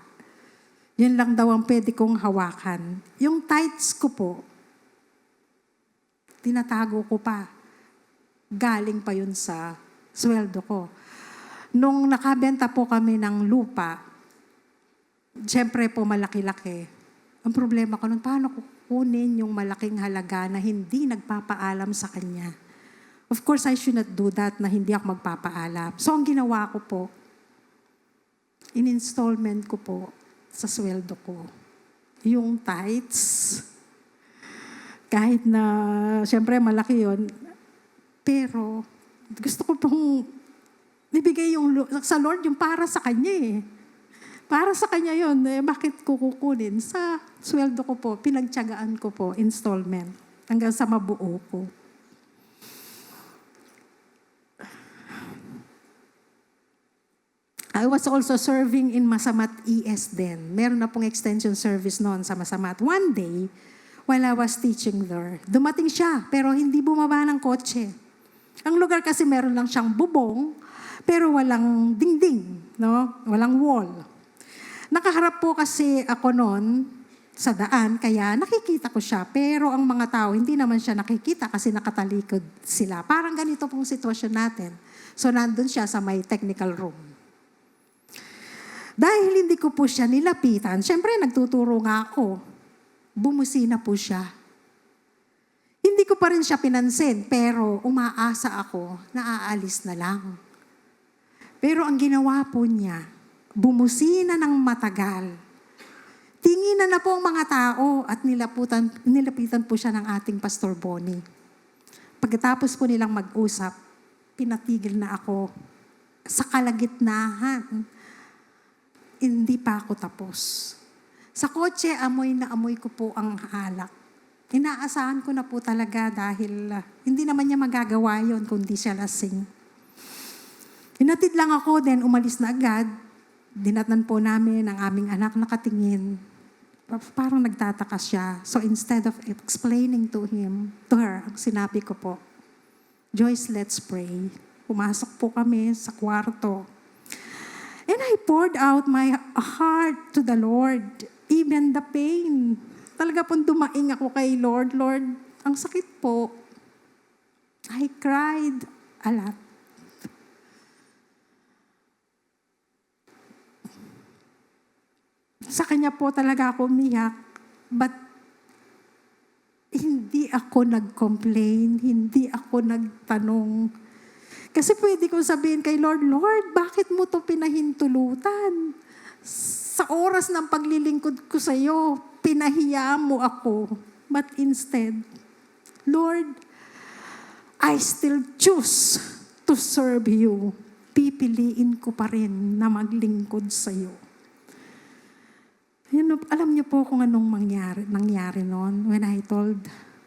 Yun lang daw ang pwede kong hawakan. Yung tithes ko po, tinatago ko pa. Galing pa yun sa sweldo ko. Nung nakabenta po kami ng lupa, siyempre po malaki-laki. Ang problema ko nun, paano kukunin yung malaking halaga na hindi nagpapaalam sa kanya? Of course, I should not do that na hindi ako magpapaalam. So, ang ginawa ko po, in-installment ko po sa sweldo ko. Yung tithes, kahit na, siyempre, malaki yon, pero gusto ko pong ibigay yung sa Lord yung para sa Kanya eh. Para sa Kanya yun. Bakit ko kukunin? Sa sweldo ko po, pinagtiyagaan ko po, installment. Hanggang sa mabuo ko. I was also serving in Masamat ES din. Meron na pong extension service noon sa Masamat. One day, while I was teaching there, dumating siya, pero hindi bumaba ng kotse. Ang lugar kasi meron lang siyang bubong, pero walang dingding, no? Walang wall. Nakaharap po kasi ako noon sa daan, kaya nakikita ko siya. Pero ang mga tao, hindi naman siya nakikita kasi nakatalikod sila. Parang ganito pong sitwasyon natin. So, nandun siya sa may technical room. Dahil hindi ko po siya nilapitan, syempre nagtuturo nga ako. Bumusina po siya. Hindi Hindi ko pa rin siya pinansin, pero umaasa ako na aalis na lang. Pero ang ginawa po niya, bumusina ng matagal. Tinginan na po ang mga tao at nilapitan po siya ng ating Pastor Bonnie. Pagkatapos po nilang mag-usap, pinatigil na ako sa kalagitnaan. Hindi pa ako tapos. Sa kotse, amoy na amoy ko po ang alak. Inaasahan ko na po talaga dahil hindi naman niya magagawa yon kundi siya lasing. Hinatid lang ako, then umalis na agad. Dinatnan po namin ang aming anak nakatingin. Parang nagtataka siya. So instead of explaining to her, ang sinabi ko po, Joyce, let's pray. Pumasok po kami sa kwarto. And I poured out my heart to the Lord, even the pain. Talaga pong dumaing ako kay Lord. Lord, ang sakit po. I cried a lot. Sa kanya po talaga ako umiyak. But hindi ako nag-complain, hindi ako nagtanong. Kasi pwede ko sabihin kay Lord, Lord, bakit mo to pinahintulutan? Sa oras ng paglilingkod ko sa iyo, pinahiya mo ako. But instead, Lord, I still choose to serve you. Pipiliin ko pa rin na maglingkod sa iyo. Alam niyo po kung anong nangyari noon when I told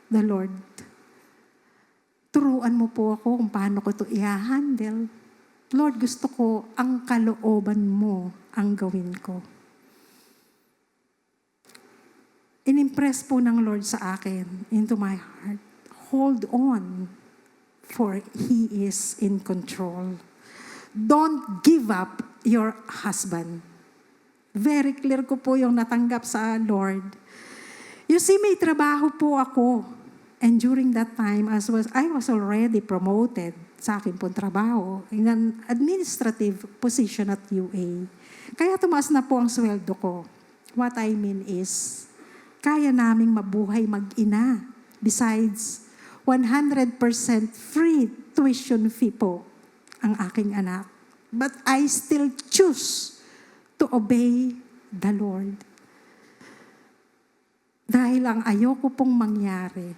the Lord, turuan mo po ako kung paano ko ito i-handle. Lord, gusto ko ang kalooban mo ang gawin ko. Inimpress po ng Lord sa akin into my heart. Hold on, for He is in control. Don't give up your husband. Very clear ko po yung natanggap sa Lord. You see, may trabaho po ako. And during that time, I was already promoted sa akin pong trabaho in an administrative position at UA. Kaya tumaas na po ang sweldo ko. What I mean is, kaya naming mabuhay mag-ina. Besides, 100% free tuition fee po ang aking anak. But I still choose to obey the Lord. Dahil ang ayoko pong mangyari,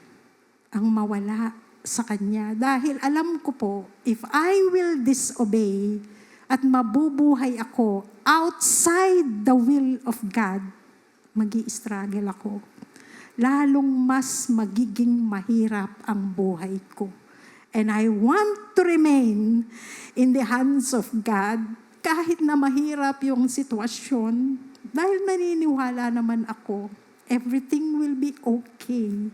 ang mawala sa Kanya. Dahil alam ko po, if I will disobey at mabubuhay ako outside the will of God, magi-struggle ako. Lalong mas magiging mahirap ang buhay ko. And I want to remain in the hands of God kahit na mahirap yung sitwasyon. Dahil naniniwala naman ako, everything will be okay.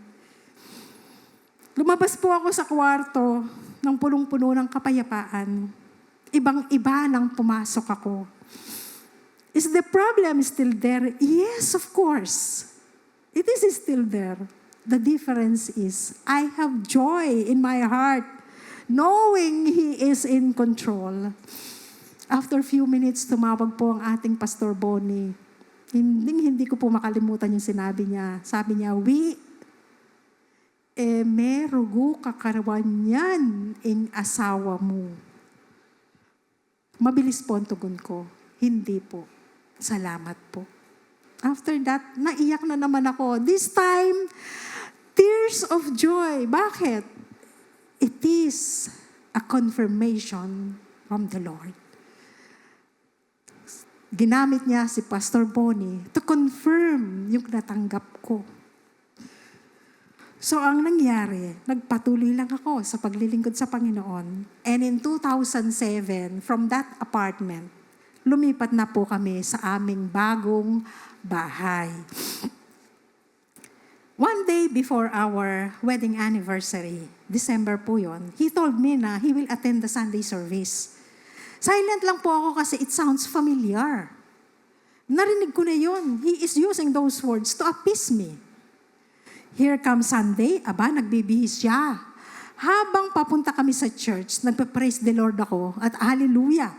Lumabas po ako sa kwarto ng punong-puno ng kapayapaan. Ibang-iba nang pumasok ako. Is the problem still there? Yes, of course. It is still there. The difference is, I have joy in my heart, knowing He is in control. After few minutes, tumawag po ang ating Pastor Bonnie. Hindi ko po makalimutan yung sinabi niya. Sabi niya, merugo kakarawan yan ing asawa mo. Mabilis po ang tugon ko. Hindi po. Salamat po. After that, naiyak na naman ako. This time, tears of joy. Bakit? It is a confirmation from the Lord. Ginamit niya si Pastor Bonnie to confirm yung natanggap ko. So ang nangyari, nagpatuloy lang ako sa paglilingkod sa Panginoon. And in 2007, from that apartment, lumipat na po kami sa aming bagong bahay. One day before our wedding anniversary, December po yun, he told me na he will attend the Sunday service. Silent lang po ako kasi it sounds familiar. Narinig ko na yun. He is using those words to appease me. Here comes Sunday, nagbibihis siya. Habang papunta kami sa church, nagpa-praise the Lord ako at hallelujah.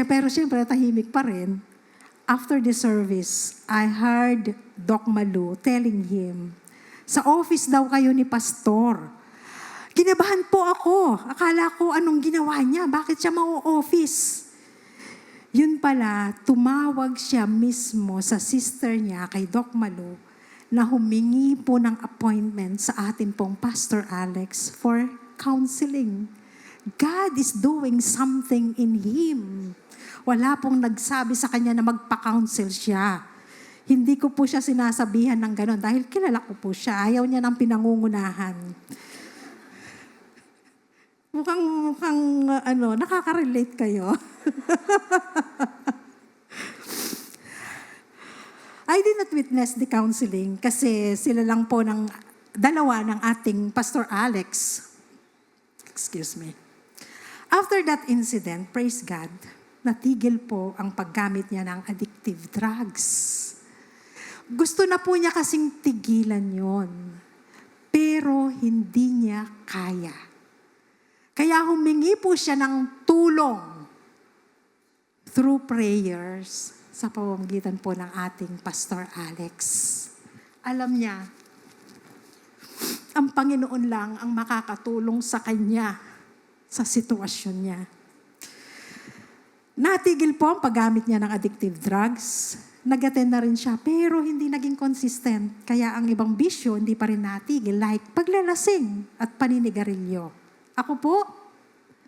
Pero siyempre, tahimik pa rin. After the service, I heard Doc Malu telling him, Sa office daw kayo ni pastor. Kinabahan po ako. Akala ko anong ginawa niya. Bakit siya mau-office? Yun pala, tumawag siya mismo sa sister niya kay Doc Malu na humingi po ng appointment sa atin pong Pastor Alex for counseling. God is doing something in him. Wala pong nagsabi sa kanya na magpa-counsel siya. Hindi ko po siya sinasabihan ng gano'n dahil kilala ko po siya. Ayaw niya ng pinangungunahan. Mukhang nakaka-relate kayo. I did not witness the counseling kasi sila lang po dalawa ng ating Pastor Alex. Excuse me. After that incident, praise God, natigil po ang paggamit niya ng addictive drugs. Gusto na po niya kasing tigilan yon, pero hindi niya kaya. Kaya humingi po siya ng tulong through prayers sa pamamagitan po ng ating Pastor Alex. Alam niya, ang Panginoon lang ang makakatulong sa kanya sa sitwasyon niya. Natigil po ang paggamit niya ng addictive drugs. Nag-attend na rin siya, pero hindi naging consistent. Kaya ang ibang bisyo hindi pa rin natigil, like paglalasing at paninigarilyo. Ako po,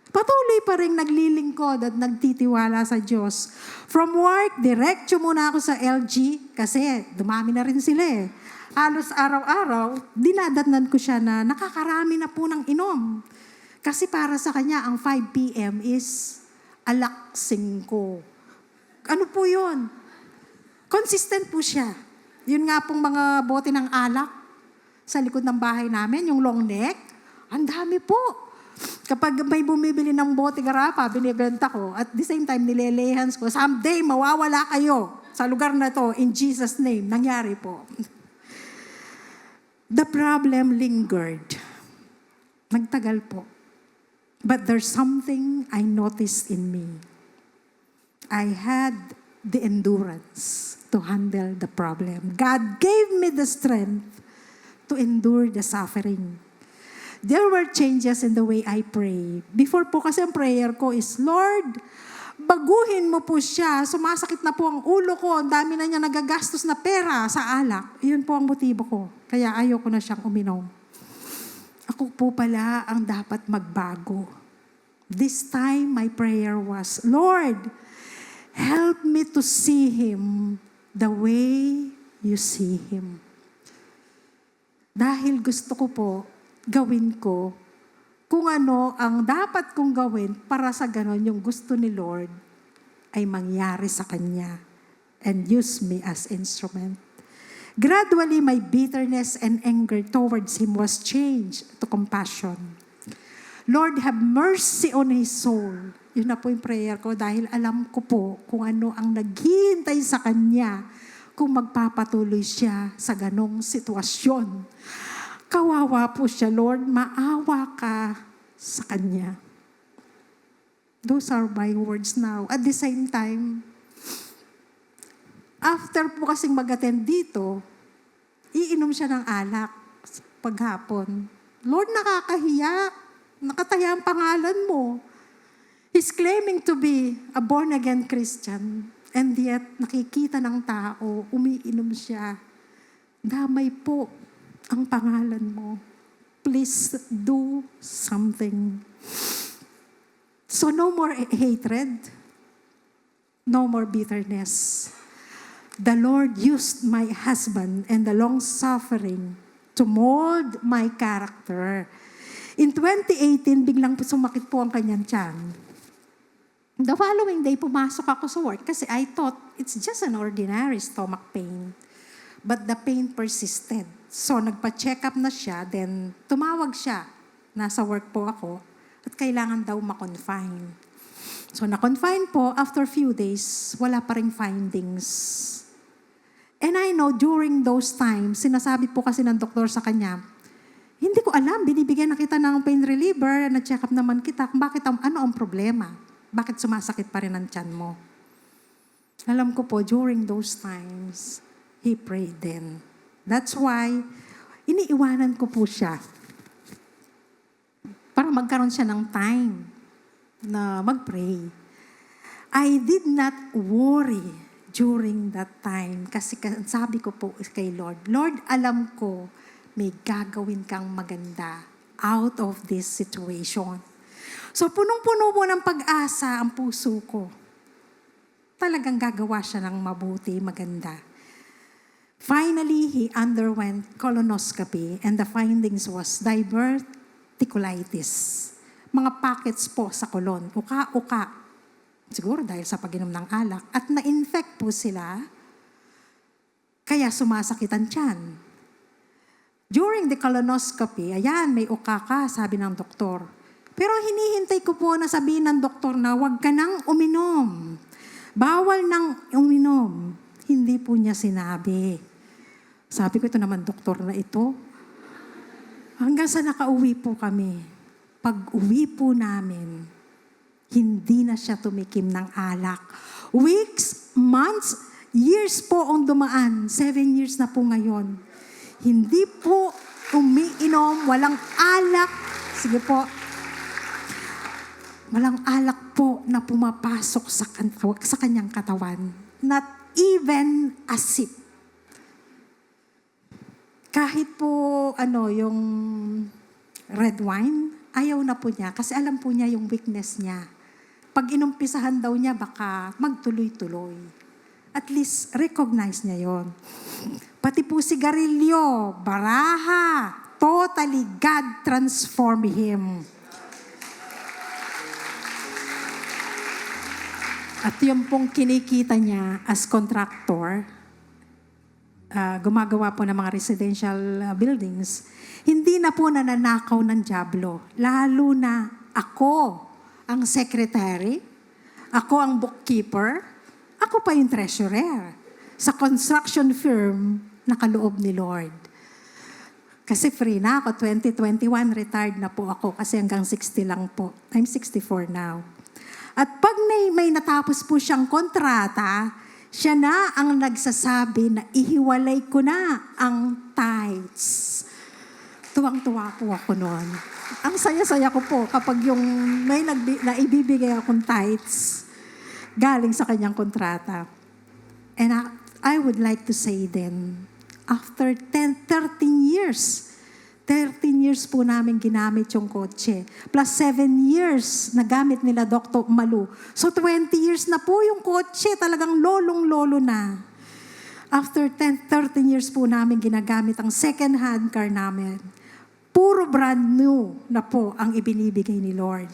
patuloy pa rin naglilingkod at nagtitiwala sa Diyos. From work, diretso muna ako sa LG kasi dumami na rin sila eh. Halos araw-araw, dinadatnan ko siya na nakakarami na po ng inom. Kasi para sa kanya, ang 5 p.m. is alak 5. Ano po yun? Consistent po siya. Yun nga pong mga bote ng alak sa likod ng bahay namin, yung long neck, ang dami po. Kapag may bumibili ng bote garapa, binibenta ko. At the same time, nilelehans ko, someday mawawala kayo sa lugar na to in Jesus' name. Nangyari po. The problem lingered. Nagtagal po. But there's something I noticed in me. I had the endurance to handle the problem. God gave me the strength to endure the suffering. There were changes in the way I pray. Before po kasi ang prayer ko is, Lord, baguhin mo po siya. Sumasakit na po ang ulo ko. Ang dami na niya nagagastos na pera sa alak. Yun po ang motibo ko. Kaya ayoko na siyang uminom. Ako po pala ang dapat magbago. This time, my prayer was, Lord, help me to see Him the way you see Him. Dahil gusto ko po, gawin ko kung ano ang dapat kong gawin para sa ganon yung gusto ni Lord ay mangyari sa Kanya and use me as instrument. Gradually, my bitterness and anger towards Him was changed to compassion. Lord, have mercy on his soul. Yun na po yung prayer ko dahil alam ko po kung ano ang naghihintay sa kanya kung magpapatuloy siya sa ganong sitwasyon. Kawawa po siya, Lord. Maawa ka sa kanya. Those are my words now. At the same time, after po kasing mag-attend dito, iinom siya ng alak paghapon. Lord, nakakahiya. Nakataya ang pangalan mo. He's claiming to be a born-again Christian. And yet, nakikita ng tao, umiinom siya. Damay po ang pangalan mo. Please do something. So no more hatred. No more bitterness. The Lord used my husband and the long-suffering to mold my character. In 2018, biglang sumakit po ang kanyang tiyan. The following day, pumasok ako sa work kasi I thought it's just an ordinary stomach pain. But the pain persisted. So, nagpa-check up na siya, then tumawag siya. Nasa work po ako at kailangan daw ma-confine. So, na-confine po, after few days, wala pa ring findings. And I know during those times, sinasabi po kasi ng doktor sa kanya, hindi ko alam, binibigyan na kita ng pain reliever, na-check up naman kita, bakit ano ang problema? Bakit sumasakit pa rin ang tiyan mo? Alam ko po, during those times, he prayed then. That's why iniiwanan ko po siya para magkaroon siya ng time na mag-pray. I did not worry during that time kasi sabi ko po kay Lord, Lord, alam ko may gagawin kang maganda out of this situation. So punong-puno mo ng pag-asa ang puso ko. Talagang gagawa siya ng mabuti, maganda. Finally, he underwent colonoscopy and the findings was diverticulitis. Mga packets po sa kolon, uka-uka. Siguro dahil sa pag-inom ng alak. At na-infect po sila, kaya sumasakit ang tiyan. During the colonoscopy, ayan, may uka ka, sabi ng doktor. Pero hinihintay ko po na sabihin ng doktor na huwag ka nang uminom. Bawal nang uminom. Hindi po niya sinabi. Sabi ko, ito naman doktor na ito. Hanggang sa nakauwi po kami. Pag-uwi po namin, hindi na siya tumikim ng alak. Weeks, months, years po ang dumaan. 7 years na po ngayon. Hindi po umiinom, walang alak. Sige po. Walang alak po na pumapasok sa kanyang katawan. Not even a sip. Kahit po yung red wine, ayaw na po niya kasi alam po niya yung weakness niya. Pag inumpisahan daw niya, baka magtuloy-tuloy. At least, recognize niya yon. Pati po sigarilyo, baraha, totally God transformed him. At yung pong kinikita niya as contractor, gumagawa po ng mga residential buildings, hindi na po nananakaw ng dyablo. Lalo na ako ang secretary, ako ang bookkeeper, ako pa yung treasurer sa construction firm na kaloob ni Lord. Kasi free na ako, 2021, retired na po ako kasi hanggang 60 lang po. I'm 64 now. At pag may natapos po siyang kontrata, siya na ang nagsasabi na ihiwalay ko na ang tithes. Tuwang-tuwa po ako noon. Ang saya-saya ko po kapag yung may naibibigay akong tithes galing sa kanyang kontrata. And I would like to say then, after 13 years po namin ginamit yung kotse. Plus 7 years na gamit nila Dr. Malu. So 20 years na po yung kotse, talagang lolong-lolo na. After 13 years po namin ginagamit ang second-hand car namin. Puro brand new na po ang ibinibigay ni Lord.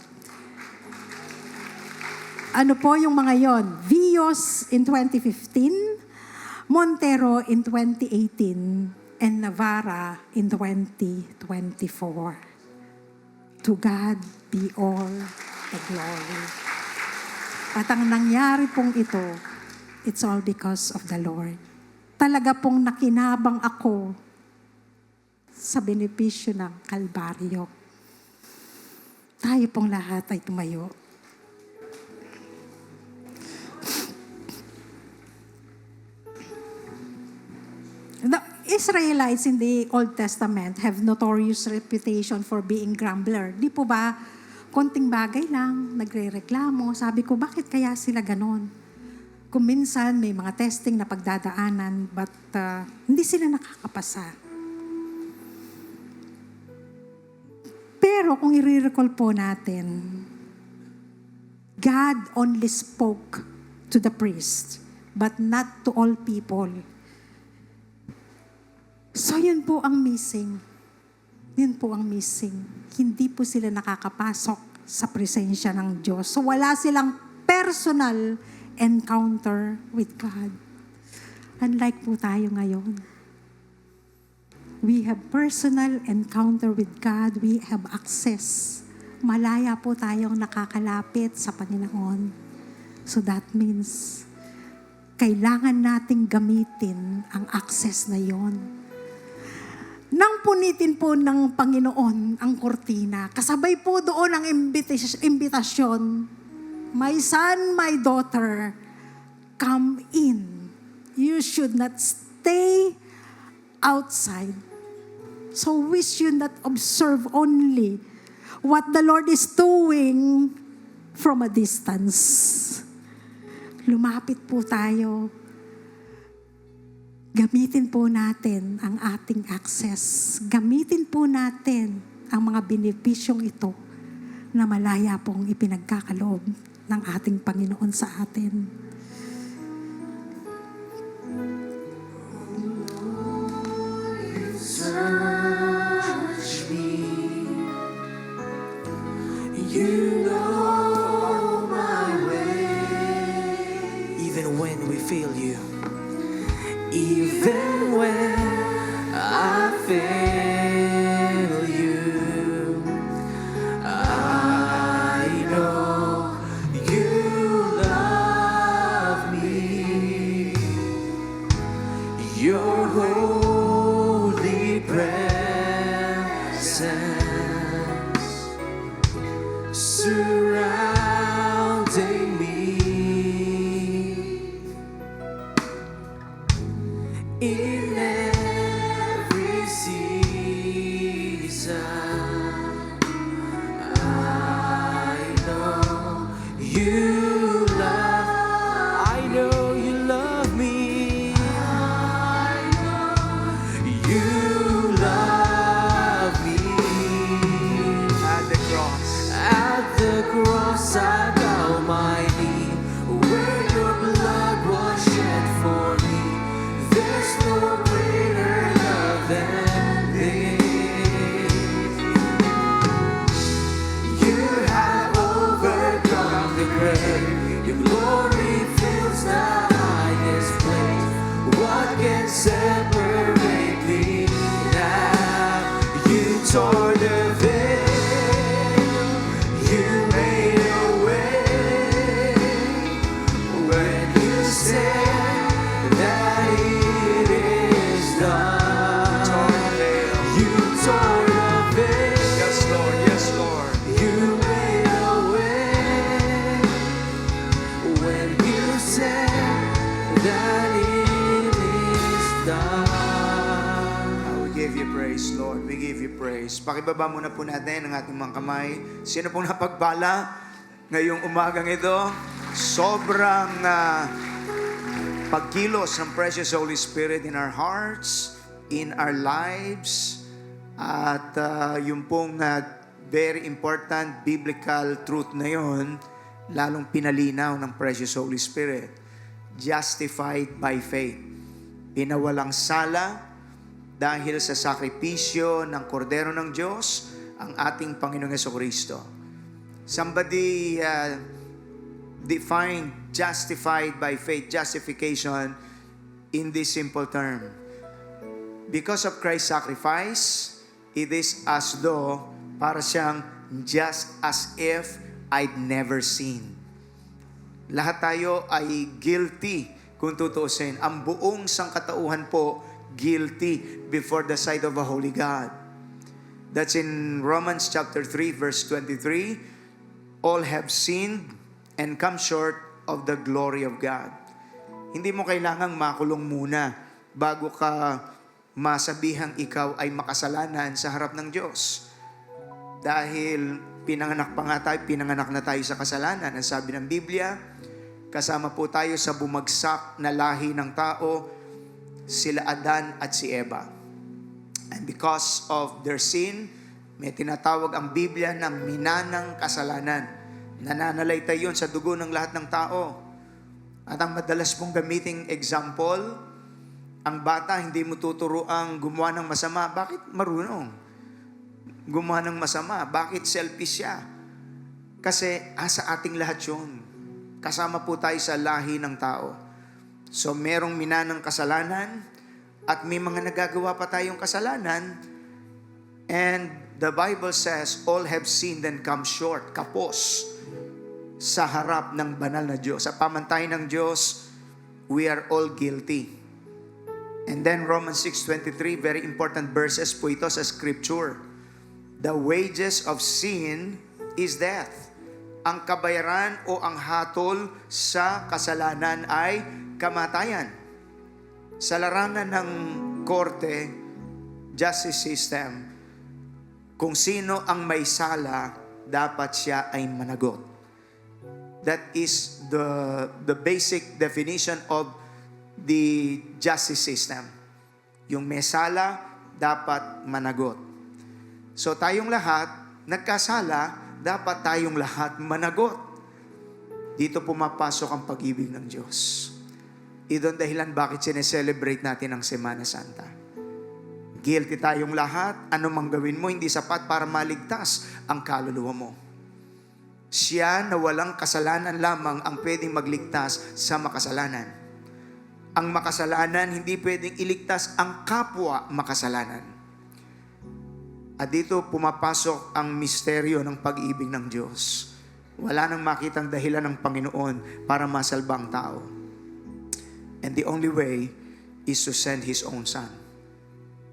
Ano po yung mga yon? Vios in 2015, Montero in 2018, and Navara in 2024. To God be all the glory. At ang nangyari pong ito, it's all because of the Lord. Talaga pong nakinabang ako sa benepisyo ng Kalbaryo. Tayo pong lahat ay tumayo. The Israelites in the Old Testament have notorious reputation for being grumbler. Di po ba, konting bagay lang, nagre-reklamo. Sabi ko, bakit kaya sila ganon? Kung minsan may mga testing na pagdadaanan, but hindi sila nakakapasa. Pero kung i-recall po natin, God only spoke to the priest, but not to all people. So yun po ang missing. Yun po ang missing. Hindi po sila nakakapasok sa presensya ng Diyos. So wala silang personal encounter with God. Unlike po tayo ngayon. We have personal encounter with God. We have access. Malaya po tayong nakakalapit sa Panginoon. So that means, kailangan nating gamitin ang access na yon. Nang punitin po ng Panginoon ang kortina, kasabay po doon ang imbitasyon, my son, my daughter, come in. You should not stay outside. So we should not observe only what the Lord is doing from a distance. Lumapit po tayo. Gamitin po natin ang ating access. Gamitin po natin ang mga benepisyong ito na malaya pong ipinagkakaloob ng ating Panginoon sa atin. Search me, you know my way. Even when we fail you, even when I fail you, I know you love me. Your holy presence surrounding me in every season. I know you love me. You love me. At the cross I bow my knee, where your blood was shed for me. There's no greater love than this. You have overcome the grave. Your glory fills the highest place. What can separate me now? You tore the veil. You made a way when you said that it is done. You tore the veil. Yes, Lord. Yes, Lord. You made a way when you said that it is done. We give you praise, Lord. We give you praise. Pakibaba muna po natin ang ating mga kamay. Sino pong napagbala ngayong umagang ito? Sobrang pagkilos ng precious Holy Spirit in our hearts, in our lives, at yung pong very important biblical truth na yun, lalong pinalinaw ng precious Holy Spirit. Justified by faith. Pinawalang sala dahil sa sakripisyo ng kordero ng Diyos, ang ating Panginoong Jesucristo. Somebody defined justified by faith, justification, in this simple term. Because of Christ's sacrifice, it is as though para siyang just as if I'd never sinned. Lahat tayo ay guilty kung tutuusin. Ang buong sangkatauhan po guilty before the sight of a holy God. That's in Romans chapter 3 verse 23. All have sinned and come short of the glory of God. Hindi mo kailangang makulong muna bago ka masabihang ikaw ay makasalanan sa harap ng Diyos. Dahil pinanganak na tayo sa kasalanan. Ang sabi ng Biblia, kasama po tayo sa bumagsak na lahi ng tao, sila Adan at si Eva. And because of their sin, may tinatawag ang Biblia na minanang kasalanan. Nananalaytay yun sa dugo ng lahat ng tao. At ang madalas pong gamiting example, ang bata hindi mo tuturuang gumawa ng masama. Bakit marunong? Gumawa ng masama. Bakit selfish siya? Kasi sa ating lahat yun. Kasama po tayo sa lahi ng tao. So merong minanang kasalanan at may mga nagagawa pa tayong kasalanan, and the Bible says all have sinned and come short, kapos sa harap ng banal na Diyos. Sa pamantayan ng Diyos, we are all guilty. And then Romans 6:23, very important verses po ito sa scripture. The wages of sin is death. Ang kabayaran o ang hatol sa kasalanan ay kamatayan. Sa larangan ng korte, justice system, kung sino ang may sala, dapat siya ay managot. That is the basic definition of the justice system. Yung may sala, dapat managot. So tayong lahat, nagkasala, dapat tayong lahat managot. Dito pumapasok ang pag-ibig ng Diyos. Ito ang dahilan bakit sineselebrate natin ang Semana Santa. Guilty tayong lahat, anumang gawin mo, hindi sapat para maligtas ang kaluluwa mo. Siya na walang kasalanan lamang ang pwedeng magligtas sa makasalanan. Ang makasalanan, hindi pwedeng iligtas ang kapwa makasalanan. At dito pumapasok ang misteryo ng pag-ibig ng Diyos. Wala nang makitang dahilan ng Panginoon para masalba ang tao. And the only way is to send His own Son.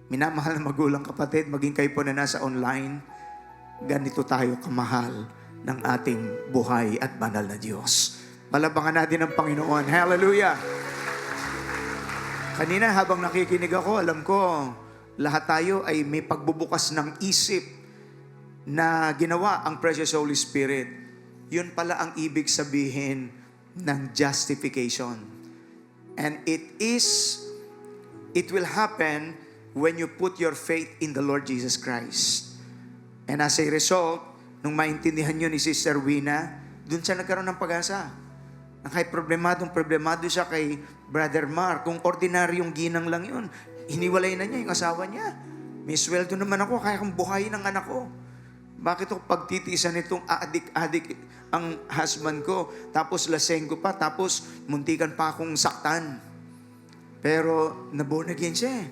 Minamahal na magulang kapatid, maging kayo po na nasa online, ganito tayo kamahal ng ating buhay at banal na Diyos. Palabangan natin ang Panginoon. Hallelujah! Kanina habang nakikinig ako, alam ko, lahat tayo ay may pagbubukas ng isip na ginawa ang Precious Holy Spirit. Yun pala ang ibig sabihin ng justification. And it will happen when you put your faith in the Lord Jesus Christ. And as a result, nung maintindihan nyo ni Sister Wina, dun siya nagkaroon ng pag-asa. Ang kay problemado siya kay Brother Mar. Kung ordinaryong ginang lang yun, hiniwalay na niya yung asawa niya. May sweldo naman ako, kaya kang buhayin ng anak ko. Bakit ako pagtitiisan nitong adik ang husband ko, tapos laseng ko pa, tapos muntikan pa akong saktan. Pero naborn again siya eh.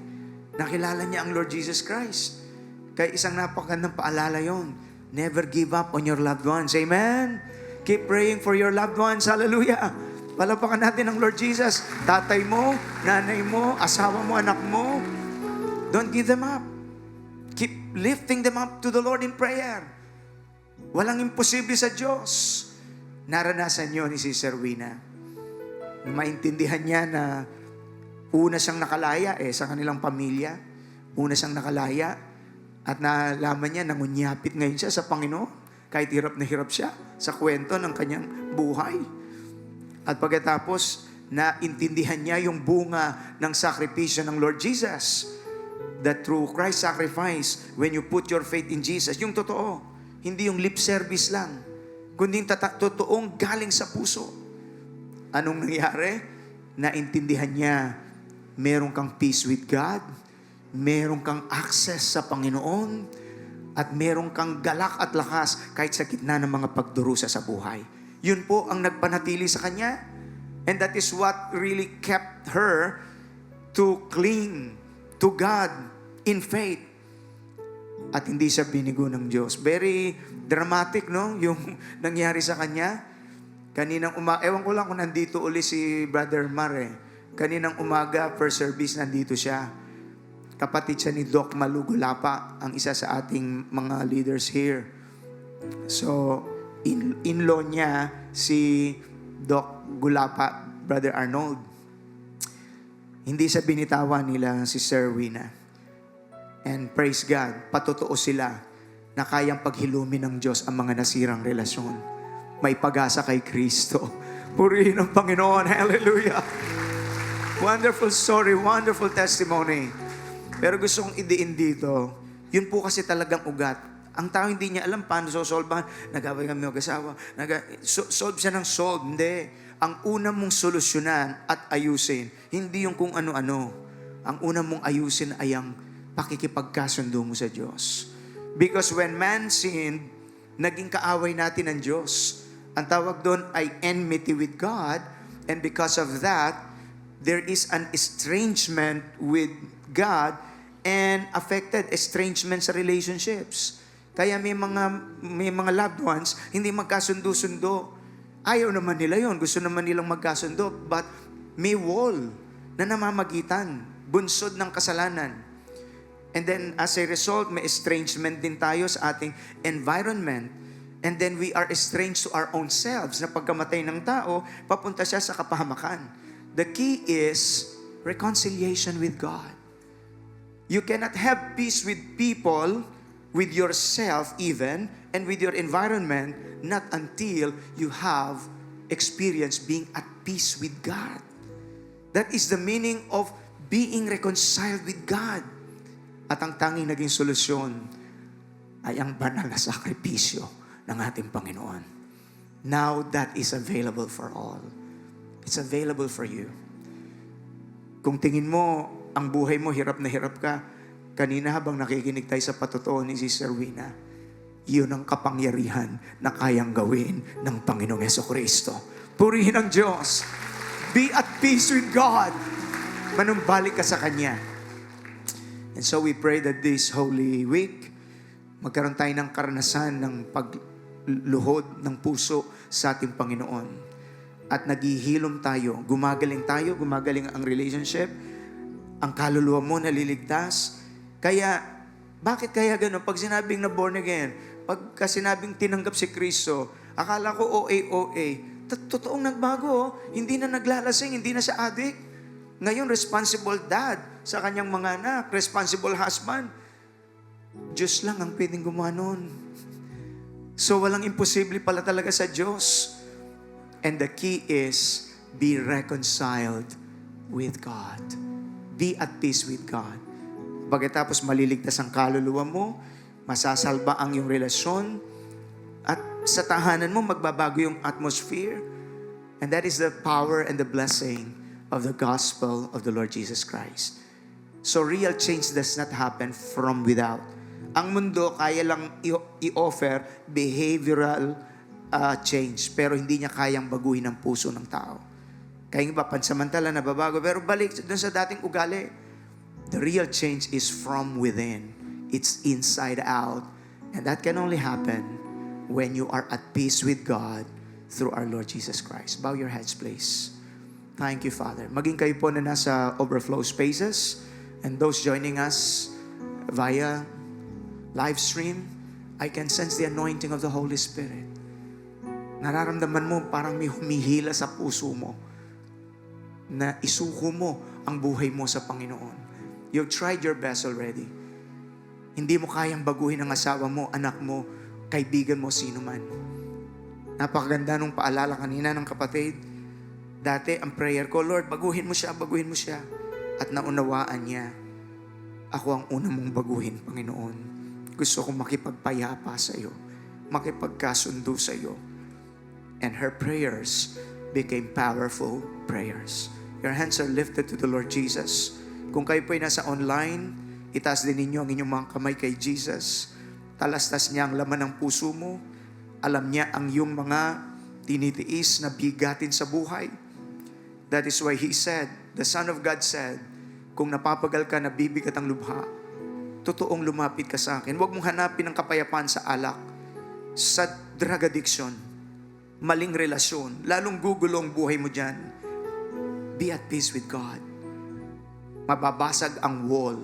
Nakilala niya ang Lord Jesus Christ. Kaya isang napakagandang paalala yon. Never give up on your loved ones. Amen? Keep praying for your loved ones. Hallelujah. Palapakan natin ang Lord Jesus. Tatay mo, nanay mo, asawa mo, anak mo. Don't give them up. Keep lifting them up to the Lord in prayer. Walang imposible sa Diyos. Naranasan niyo ni Sister Wina. Maintindihan niya na una siyang nakalaya sa kanilang pamilya. Una siyang nakalaya. At nalaman niya, nangunyapit ngayon siya sa Panginoon. Kahit hirap na hirap siya sa kwento ng kanyang buhay. At pagkatapos, naintindihan niya yung bunga ng sakripisyo ng Lord Jesus. That through Christ's sacrifice, when you put your faith in Jesus, yung totoo, hindi yung lip service lang, kundi yung totoong galing sa puso. Anong nangyari? Naintindihan niya, meron kang peace with God, meron kang access sa Panginoon, at meron kang galak at lakas kahit sa gitna ng mga pagdurusa sa buhay. Yun po ang nagpanatili sa kanya. And that is what really kept her to cling to God in faith. At hindi siya binigo ng Diyos. Very dramatic, no? Yung nangyari sa kanya. Kaninang ewan ko lang kung nandito uli si Brother Mar. Kaninang umaga, first service, nandito siya. Kapatid siya ni Doc Malugulapa, ang isa sa ating mga leaders here. So, in-law niya si Doc Gulapa, Brother Arnold. Hindi sa binitawan nila si Sir Wina. And praise God, patotoo sila na kayang paghilumin ng Diyos ang mga nasirang relasyon. May pag-asa kay Kristo. Purihin ang Panginoon. Hallelujah. Wonderful story, wonderful testimony. Pero gusto kong idiin dito, yun po kasi talagang ugat. Ang tao hindi niya alam paano sosolbahan. Nag-away kami mag-asawa. Solve siya ng solve. Hindi. Ang una mong solusyonan at ayusin, hindi yung kung ano-ano. Ang una mong ayusin ay ang pakikipagkasundo mo sa Diyos. Because when man sinned, naging kaaway natin ng Diyos. Ang tawag doon ay enmity with God. And because of that, there is an estrangement with God and affected estrangement sa relationships. Kaya may mga loved ones, hindi magkasundo-sundo. Ayaw naman nila yon, gusto naman nilang magkasundo, but may wall na namamagitan, bunsod ng kasalanan. And then as a result, may estrangement din tayo sa ating environment. And then we are estranged to our own selves. Na pagkamatay ng tao, papunta siya sa kapahamakan. The key is reconciliation with God. You cannot have peace with people, with yourself even, and with your environment, not until you have experienced being at peace with God. That is the meaning of being reconciled with God. At ang tanging naging solusyon ay ang banal na sakripisyo ng ating Panginoon. Now that is available for all. It's available for you. Kung tingin mo, ang buhay mo, hirap na hirap ka, kanina habang nakikinig tayo sa patotoo ni Sister Wina, yun ang kapangyarihan na kayang gawin ng Panginoong Hesukristo. Purihin ang Diyos. Be at peace with God. Manumbalik ka sa Kanya. And so we pray that this Holy Week, magkaroon tayo ng karanasan ng pagluhod ng puso sa ating Panginoon. At naghihilom tayo, gumagaling ang relationship, ang kaluluwa mo naliligtas. Kaya, bakit kaya gano'n? Pag sinabing na born again, pagka sinabing tinanggap si Kristo, akala ko OA. Totoong nagbago, oh. Hindi na naglalasing, hindi na siya addict. Ngayon, responsible dad sa kanyang mga anak, responsible husband. Diyos lang ang pwedeng gumawa nun. So, walang imposible pala talaga sa Diyos. And the key is, be reconciled with God. Be at peace with God. Pagkatapos maliligtas ang kaluluwa mo, masasalba ang iyong relasyon, at sa tahanan mo, magbabago yung atmosphere. And that is the power and the blessing of the gospel of the Lord Jesus Christ. So real change does not happen from without. Ang mundo kaya lang i-offer behavioral change, pero hindi niya kayang baguhin ang puso ng tao. Kaya iba, pansamantala nababago, pero balik dun sa dating ugali. The real change is from within. It's inside out. And that can only happen when you are at peace with God through our Lord Jesus Christ. Bow your heads, please. Thank you, Father. Maging kayo po na nasa overflow spaces and those joining us via live stream, I can sense the anointing of the Holy Spirit. Nararamdaman mo parang may humihila sa puso mo na isuko mo ang buhay mo sa Panginoon. You've tried your best already. Hindi mo kayang baguhin ang asawa mo, anak mo, kaibigan mo, sino man. Napakaganda nung paalala kanina ng kapatid. Dati, ang prayer ko, Lord, baguhin mo siya. At naunawaan niya, ako ang una mong baguhin, Panginoon. Gusto kong makipagpayapa sa iyo, makipagkasundo sa iyo. And her prayers became powerful prayers. Your hands are lifted to the Lord Jesus. Kung kayo po'y nasa online, itaas din ninyo ang inyong mga kamay kay Jesus. Talastas niya ang laman ng puso mo. Alam niya ang iyong mga tinitiis na bigatin sa buhay. That is why He said, the Son of God said, kung napapagal ka, nabibigat ang lubha, totoong lumapit ka sa akin. Huwag mong hanapin ang kapayapaan sa alak, sa drug addiction, maling relasyon, lalong gugulong buhay mo dyan. Be at peace with God. Mababasag ang wall.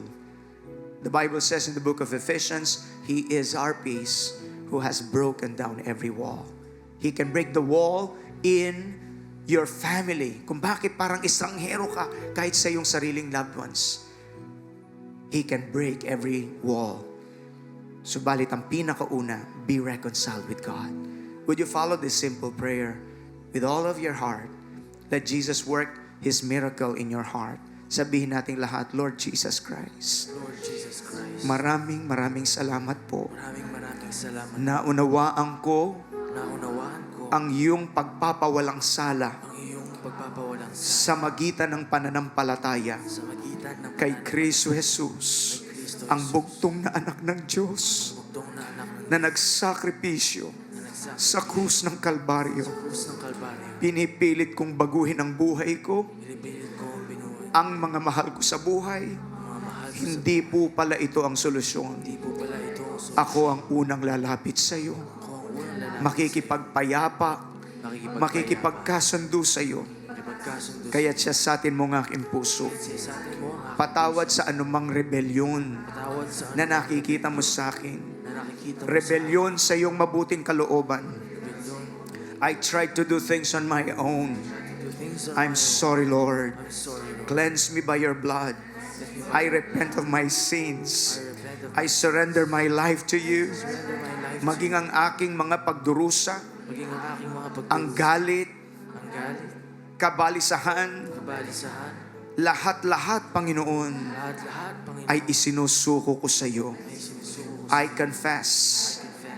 The Bible says in the book of Ephesians, He is our peace who has broken down every wall. He can break the wall in your family. Kung bakit parang estranghero ka kahit sa iyong sariling loved ones. He can break every wall. Subalit ang pinakauna, be reconciled with God. Would you follow this simple prayer with all of your heart? Let Jesus work His miracle in your heart. Sabihin nating lahat, Lord Jesus Christ. Lord Jesus Christ. Maraming salamat po. Maraming salamat. Naunawaan ko ang iyong pagpapawalang sala ang iyong pagpapawalang sa magitan ng pananampalataya sa magitan ng kay Kristo Jesus, ang bugtong na anak ng Diyos bugtong na anak na nagsakripisyo na nagsakrus sa krus ng Kalbaryo. ng Kalbaryo. Pinipilit kong baguhin ang buhay ko, Pinipilit ko ang binuhay. ang mga mahal ko sa buhay. Mga mahal ko sa Hindi po pala ito ang solusyon. hindi po pala ito ang susunod. Ako ang unang lalapit sa iyo. Ako ang unang lalaki. Makikipagpayapa, makikipagkasundo sa iyo. Makikipagkasundo Kaya't siya sa atin mo ng aking puso. sa atin mo ang aking Patawad sa anumang rebelyon patawad sa na nakikita mo sa akin. na nakikita mo Rebelyon sa iyong mabuting kalooban. sa rebelyon. I tried to do things on my own. Do things on I'm my own. sorry, Lord. I'm sorry, Lord. Cleanse me by your blood. Let me by I repent of my sins. I repent of I surrender my life to you. surrender my life Maging ang aking mga pagdurusa, maging ang aking mga ang galit, ang galit, kabalisahan, kabalisahan, lahat-lahat, Panginoon, lahat-lahat, Panginoon, ay isinusuko ko sa iyo. ay sinusuko ko. I confess,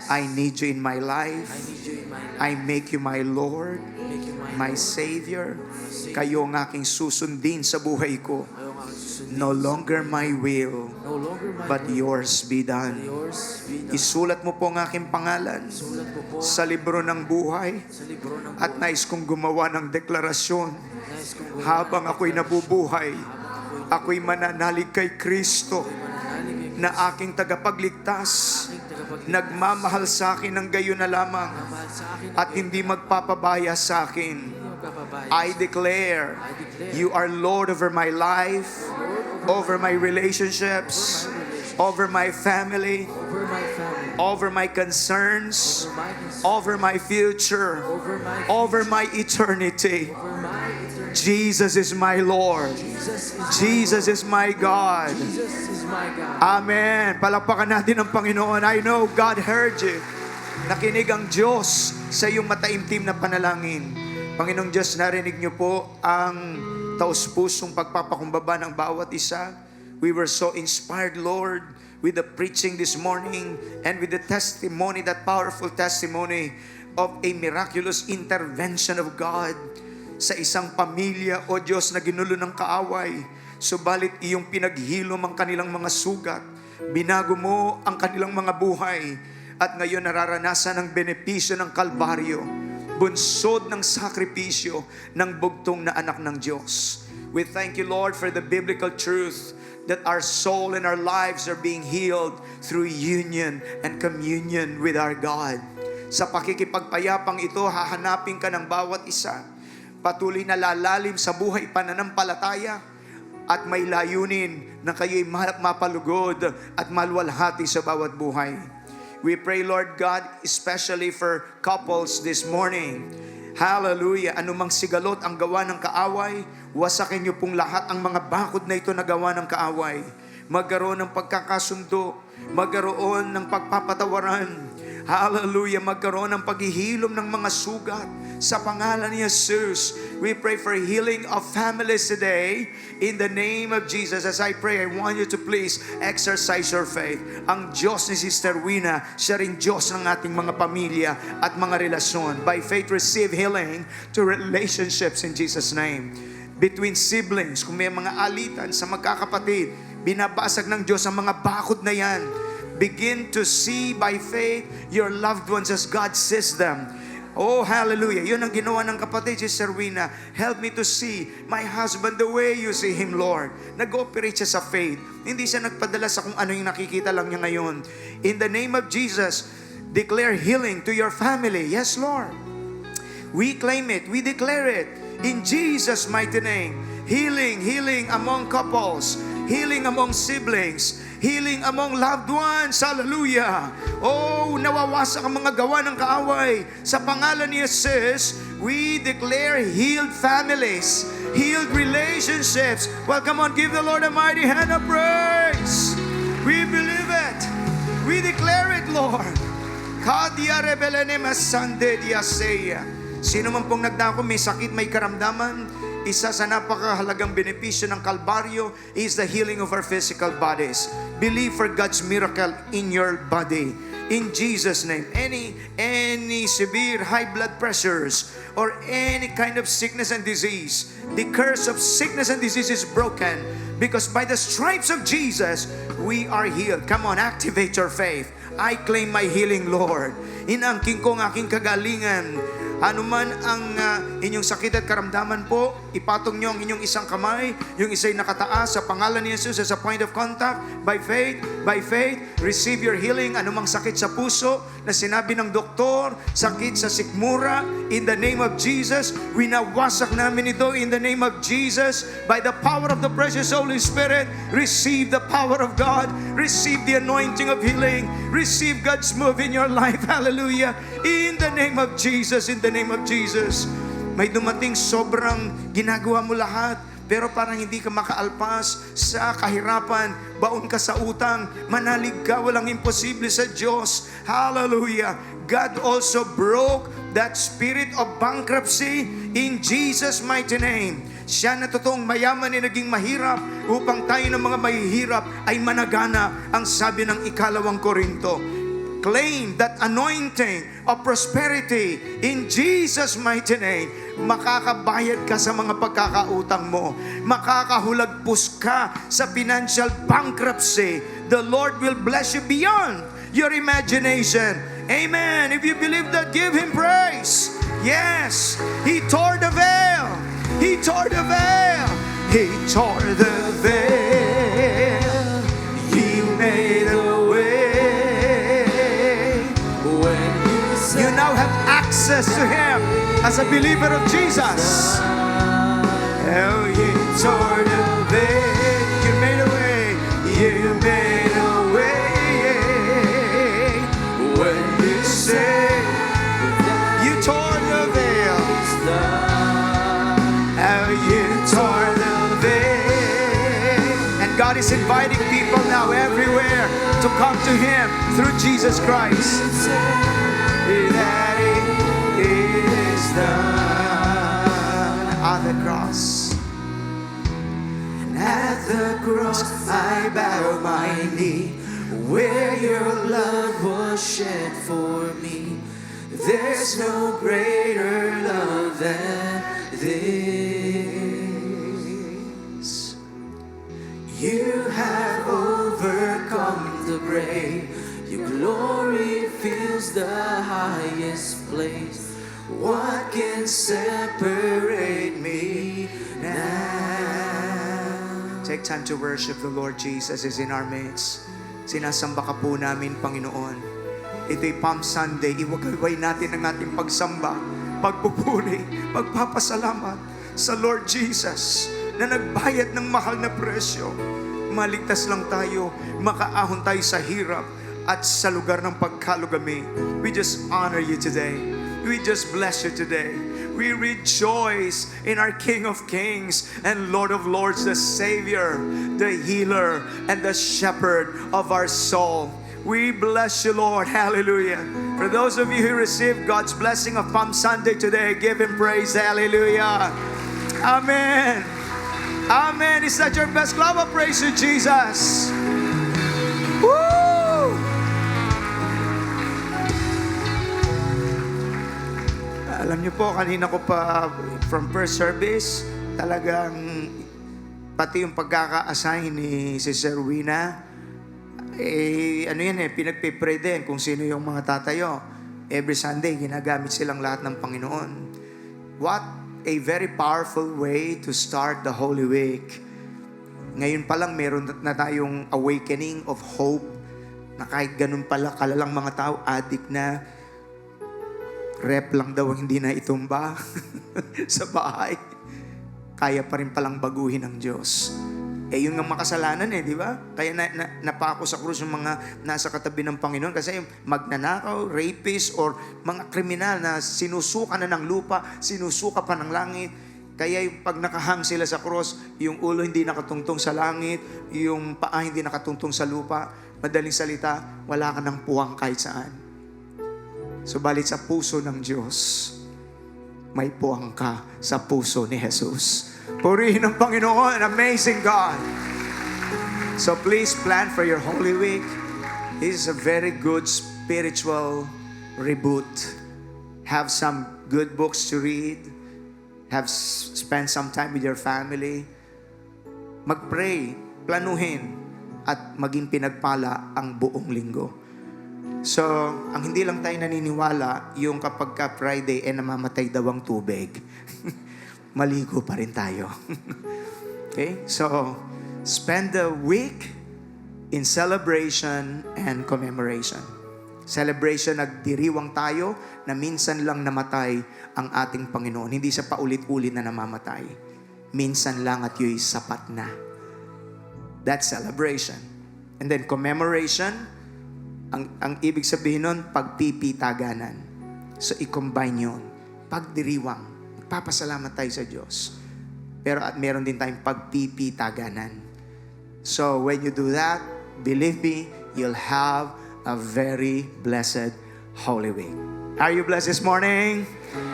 I need you in my I life. need you in my life. I make you my Lord, Make you my Lord, Savior. my Savior. Kayo ang aking susundin sa buhay ko. Ayaw nga akong susundin. No longer my will, No longer my but will, yours be but done. yours be done. Isulat mo po ang aking pangalan Sulat mo po sa libro ng buhay sa libro ng at nais kong gumawa ng deklarasyon nais kong gumawa habang ako'y nabubuhay. habang Ako'y ako'y mananalig kay Kristo mananalig na aking tagapagligtas, aking tagapagligtas, nagmamahal sa akin ng gayon na lamang mahal sa akin at hindi magpapabaya sa akin. hindi magpapabaya. I declare, I declare, you are Lord over my life, over my relationships, over my family, over my family, over my concerns, over my concern, over my future, over my over my eternity. over my eternity. Jesus is my Lord. Jesus is my God. Jesus is my God. Amen. Palakpakan natin ang Panginoon. I know God heard you. Nakinig ang Diyos sa iyong mataimtim na panalangin. Panginoong Diyos, narinig niyo po ang taus-pusong pagpapakumbaba ng bawat isa. We were so inspired, Lord, with the preaching this morning and with the testimony, that powerful testimony of a miraculous intervention of God sa isang pamilya, o Diyos, na ginulo ng kaaway. Subalit iyong pinaghilom ang kanilang mga sugat. Binago mo ang kanilang mga buhay. At ngayon nararanasan ang benepisyo ng Kalbaryo. Bunsod ng sakripisyo ng bugtong na anak ng Diyos. We thank you, Lord, for the biblical truth that our soul and our lives are being healed through union and communion with our God. Sa pakikipagpayapang ito, hahanapin ka ng bawat isa. Patuloy na lalalim sa buhay pananampalataya at may layunin na kayo'y mapalugod at malwalhati sa bawat buhay. We pray, Lord God, especially for couples this morning. Hallelujah. Anumang sigalot ang gawa ng kaaway, wasakin niyo pong lahat ang mga bakod na ito na gawa ng kaaway. Magkaroon ng pagkakasundo, magkaroon ng pagpapatawaran. Hallelujah. Magkaroon ng paghihilom ng mga sugat sa pangalan ni Jesus. We pray for healing of families today in the name of Jesus. As I pray, I want you to please exercise your faith. Ang Diyos ni Sister Wina, siya rin Diyos ng ating mga pamilya at mga relasyon. By faith, receive healing to relationships in Jesus' name. Between siblings, kung may mga alitan sa magkakapatid, binabasag ng Diyos ang mga bakod na yan. Begin to see by faith your loved ones as God sees them. Oh, hallelujah. Yun ang ginawa ng kapatid si Serwina. Help me to see my husband the way you see him, Lord. Nag-operate siya sa faith. Hindi siya nagpadala sa kung ano yung nakikita lang niya ngayon. In the name of Jesus, declare healing to your family. Yes, Lord. We claim it. We declare it. In Jesus' mighty name. Healing, healing among couples. Healing among siblings. Healing among loved ones. Hallelujah. Oh, nawawasak ang mga gawa ng kaaway. Sa pangalan ni Jesus, we declare healed families, healed relationships. Well, come on, give the Lord a mighty hand of praise. We believe it. We declare it, Lord. Sino man pong nagdako, may sakit, may karamdaman, isa sa napakahalagang benepisyo ng Kalbaryo is the healing of our physical bodies. Believe for God's miracle in your body. In Jesus' name. Any severe high blood pressures or any kind of sickness and disease, the curse of sickness and disease is broken because by the stripes of Jesus, we are healed. Come on, activate your faith. I claim my healing, Lord. Inangking ko ang aking kagalingan. Anuman ang inyong sakit at karamdaman po, ipatong nyo ang inyong isang kamay, yung isa'y nakataas sa pangalan ni Jesus as a point of contact. By faith, receive your healing. Anumang sakit sa puso na sinabi ng doktor, sakit sa sikmura, in the name of Jesus, winawasak namin ito in the name of Jesus. By the power of the precious Holy Spirit, receive the power of God, receive the anointing of healing, receive God's move in your life. Hallelujah. In the name of Jesus, in the name of Jesus. May dumating sobrang ginagawa mo lahat, pero parang hindi ka makaalpas sa kahirapan, baon ka sa utang, manalig ka, walang imposible sa Diyos. Hallelujah! God also broke that spirit of bankruptcy in Jesus' mighty name. Siya na totoong mayaman ay naging mahirap upang tayo ng mga mahihirap ay managana, ang sabi ng 2 Korinto. Claim that anointing of prosperity in Jesus' mighty name. Makakabayad ka sa mga pagkakautang mo. Makakahulagpos ka sa financial bankruptcy. The Lord will bless you beyond your imagination. Amen. If you believe that, give Him praise. Yes, He tore the veil. He tore the veil. He tore the veil. He made a way. When you You said now have access to Him as a believer of Jesus. Oh, you tore the veil. You made a way. You made a way. when you said You tore the veil. it's done. Oh, you tore the veil. And God is inviting people now everywhere to come to Him through Jesus Christ. That it is done. On the cross. At the cross I bow my knee, where your blood was shed for me. There's no greater love than this. You have overcome the grave. Your glory fills the highest place. What can separate me now? Take time to worship the Lord. Jesus is in our midst. Sinasamba ka po namin, Panginoon. Ito'y Palm Sunday. Iwagaway natin ang ating pagsamba, pagpupuri, pagpapasalamat sa Lord Jesus na nagbayad ng mahal na presyo. Maligtas lang tayo, makaahon tayo sa hirap at sa lugar ng pagkalugami. We just honor you today. We just bless you today. We rejoice in our King of Kings and Lord of Lords, the Savior, the healer, and the shepherd of our soul. We bless you, Lord. Hallelujah. For those of you who received God's blessing of Palm Sunday today, give Him praise. Hallelujah. Amen. Amen. Is that your best clap of praise to Jesus? Woo! Alam niyo po, kanina ko pa from first service, talagang pati yung pagkaka-assign ni Sister Wina, ano yan pinagpipray din kung sino yung mga tatayo. Every Sunday, ginagamit silang lahat ng Panginoon. What a very powerful way to start the Holy Week. Ngayon pa lang, meron na tayong awakening of hope na kahit ganun pala kalalang mga tao, addict na, rep lang daw hindi na itumba sa bahay. Kaya pa rin palang baguhin ng Diyos. Yun ang makasalanan di ba? Kaya napako sa krus yung mga nasa katabi ng Panginoon kasi magnanakaw, rapist, or mga kriminal na sinusuka na ng lupa, sinusuka pa ng langit. Kaya yung pag nakahang sila sa krus, yung ulo hindi nakatungtong sa langit, yung paa hindi nakatungtong sa lupa, madaling salita, wala ka ng puwang kahit saan. Subalit sa puso ng Diyos, may puwang ka sa puso ni Jesus. Purihin ang Panginoon, amazing God. So please plan for your Holy Week. This is a very good spiritual reboot. Have some good books to read. Spend some time with your family. Mag-pray, planuhin, at maging pinagpala ang buong linggo. So, ang hindi lang tayo naniniwala, yung kapag ka Friday, namamatay daw ang tubig. Maligo pa rin tayo. Okay? So, spend the week in celebration and commemoration. Celebration, nagdiriwang tayo na minsan lang namatay ang ating Panginoon. Hindi siya paulit-ulit na namamatay. Minsan lang at yun sapat na. That's celebration. And then commemoration, ang ibig sabihin nun, pagpipitaganan. So, i-combine yun. Pagdiriwang. Papasalamat tayo sa Diyos. pero at meron din tayong pagpipitaganan. So when you do that, believe me, you'll have a very blessed Holy Week. Are you blessed this morning?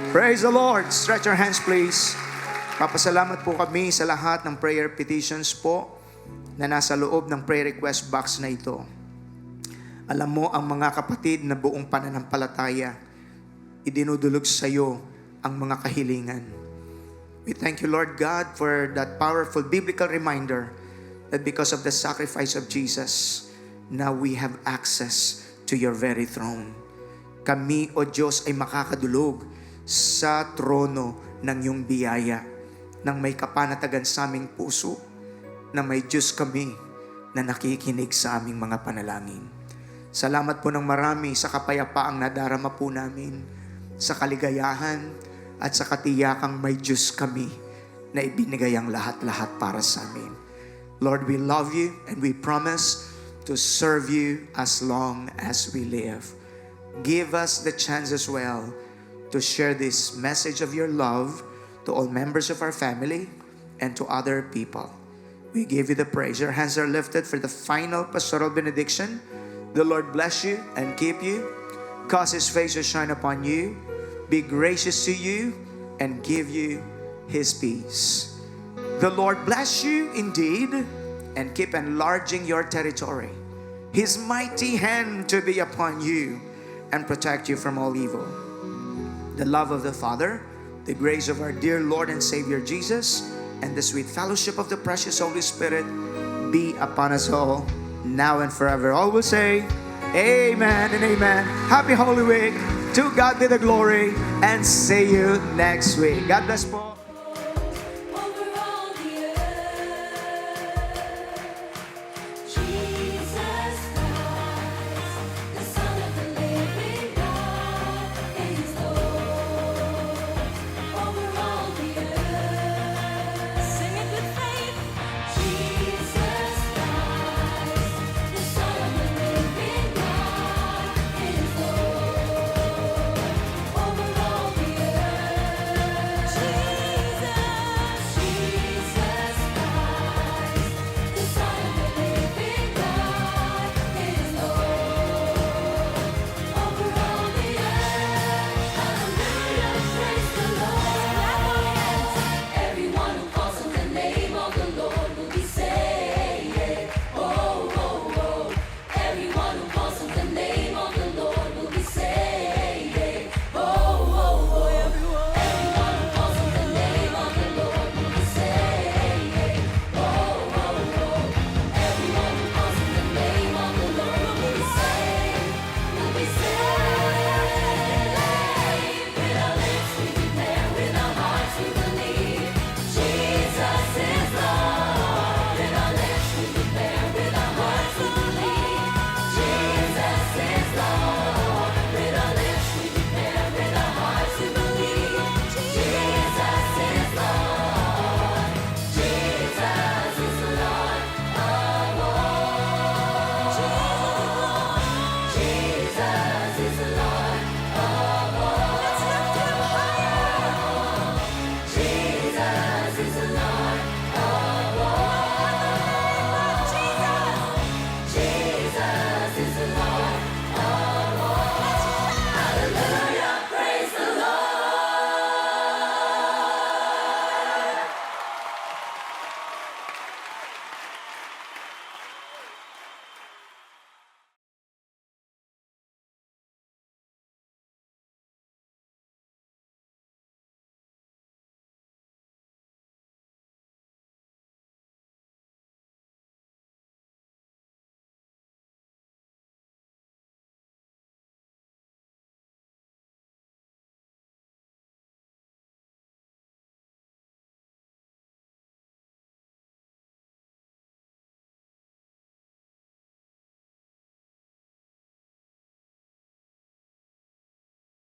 Praise the Lord. Stretch your hands, please. Papasalamat po kami sa lahat ng prayer petitions po na nasa loob ng prayer request box na ito. Alam mo, ang mga kapatid na buong pananampalataya, idinudulog sa iyo ang mga kahilingan. We thank you, Lord God, for that powerful biblical reminder that because of the sacrifice of Jesus, now we have access to your very throne. Kami, O Diyos, ay makakadulog sa trono ng iyong biyaya, nang may kapanatagan sa aming puso, na may Diyos kami na nakikinig sa aming mga panalangin. Salamat po ng marami sa kapayapaang nadarama po namin, sa kaligayahan at sa katiyakang may Diyos kami na ibinigay ang lahat-lahat para sa amin. Lord, we love you and we promise to serve you as long as we live. Give us the chance as well to share this message of your love to all members of our family and to other people. We give you the praise. Your hands are lifted for the final pastoral benediction. The Lord bless you and keep you, cause His face to shine upon you, be gracious to you, and give you His peace. The Lord bless you indeed and keep enlarging your territory. His mighty hand to be upon you and protect you from all evil. The love of the Father, the grace of our dear Lord and Savior Jesus, and the sweet fellowship of the precious Holy Spirit be upon us all, now and forever. All will say, amen and amen. Happy Holy Week. To God be the glory, and see you next week. God bless po.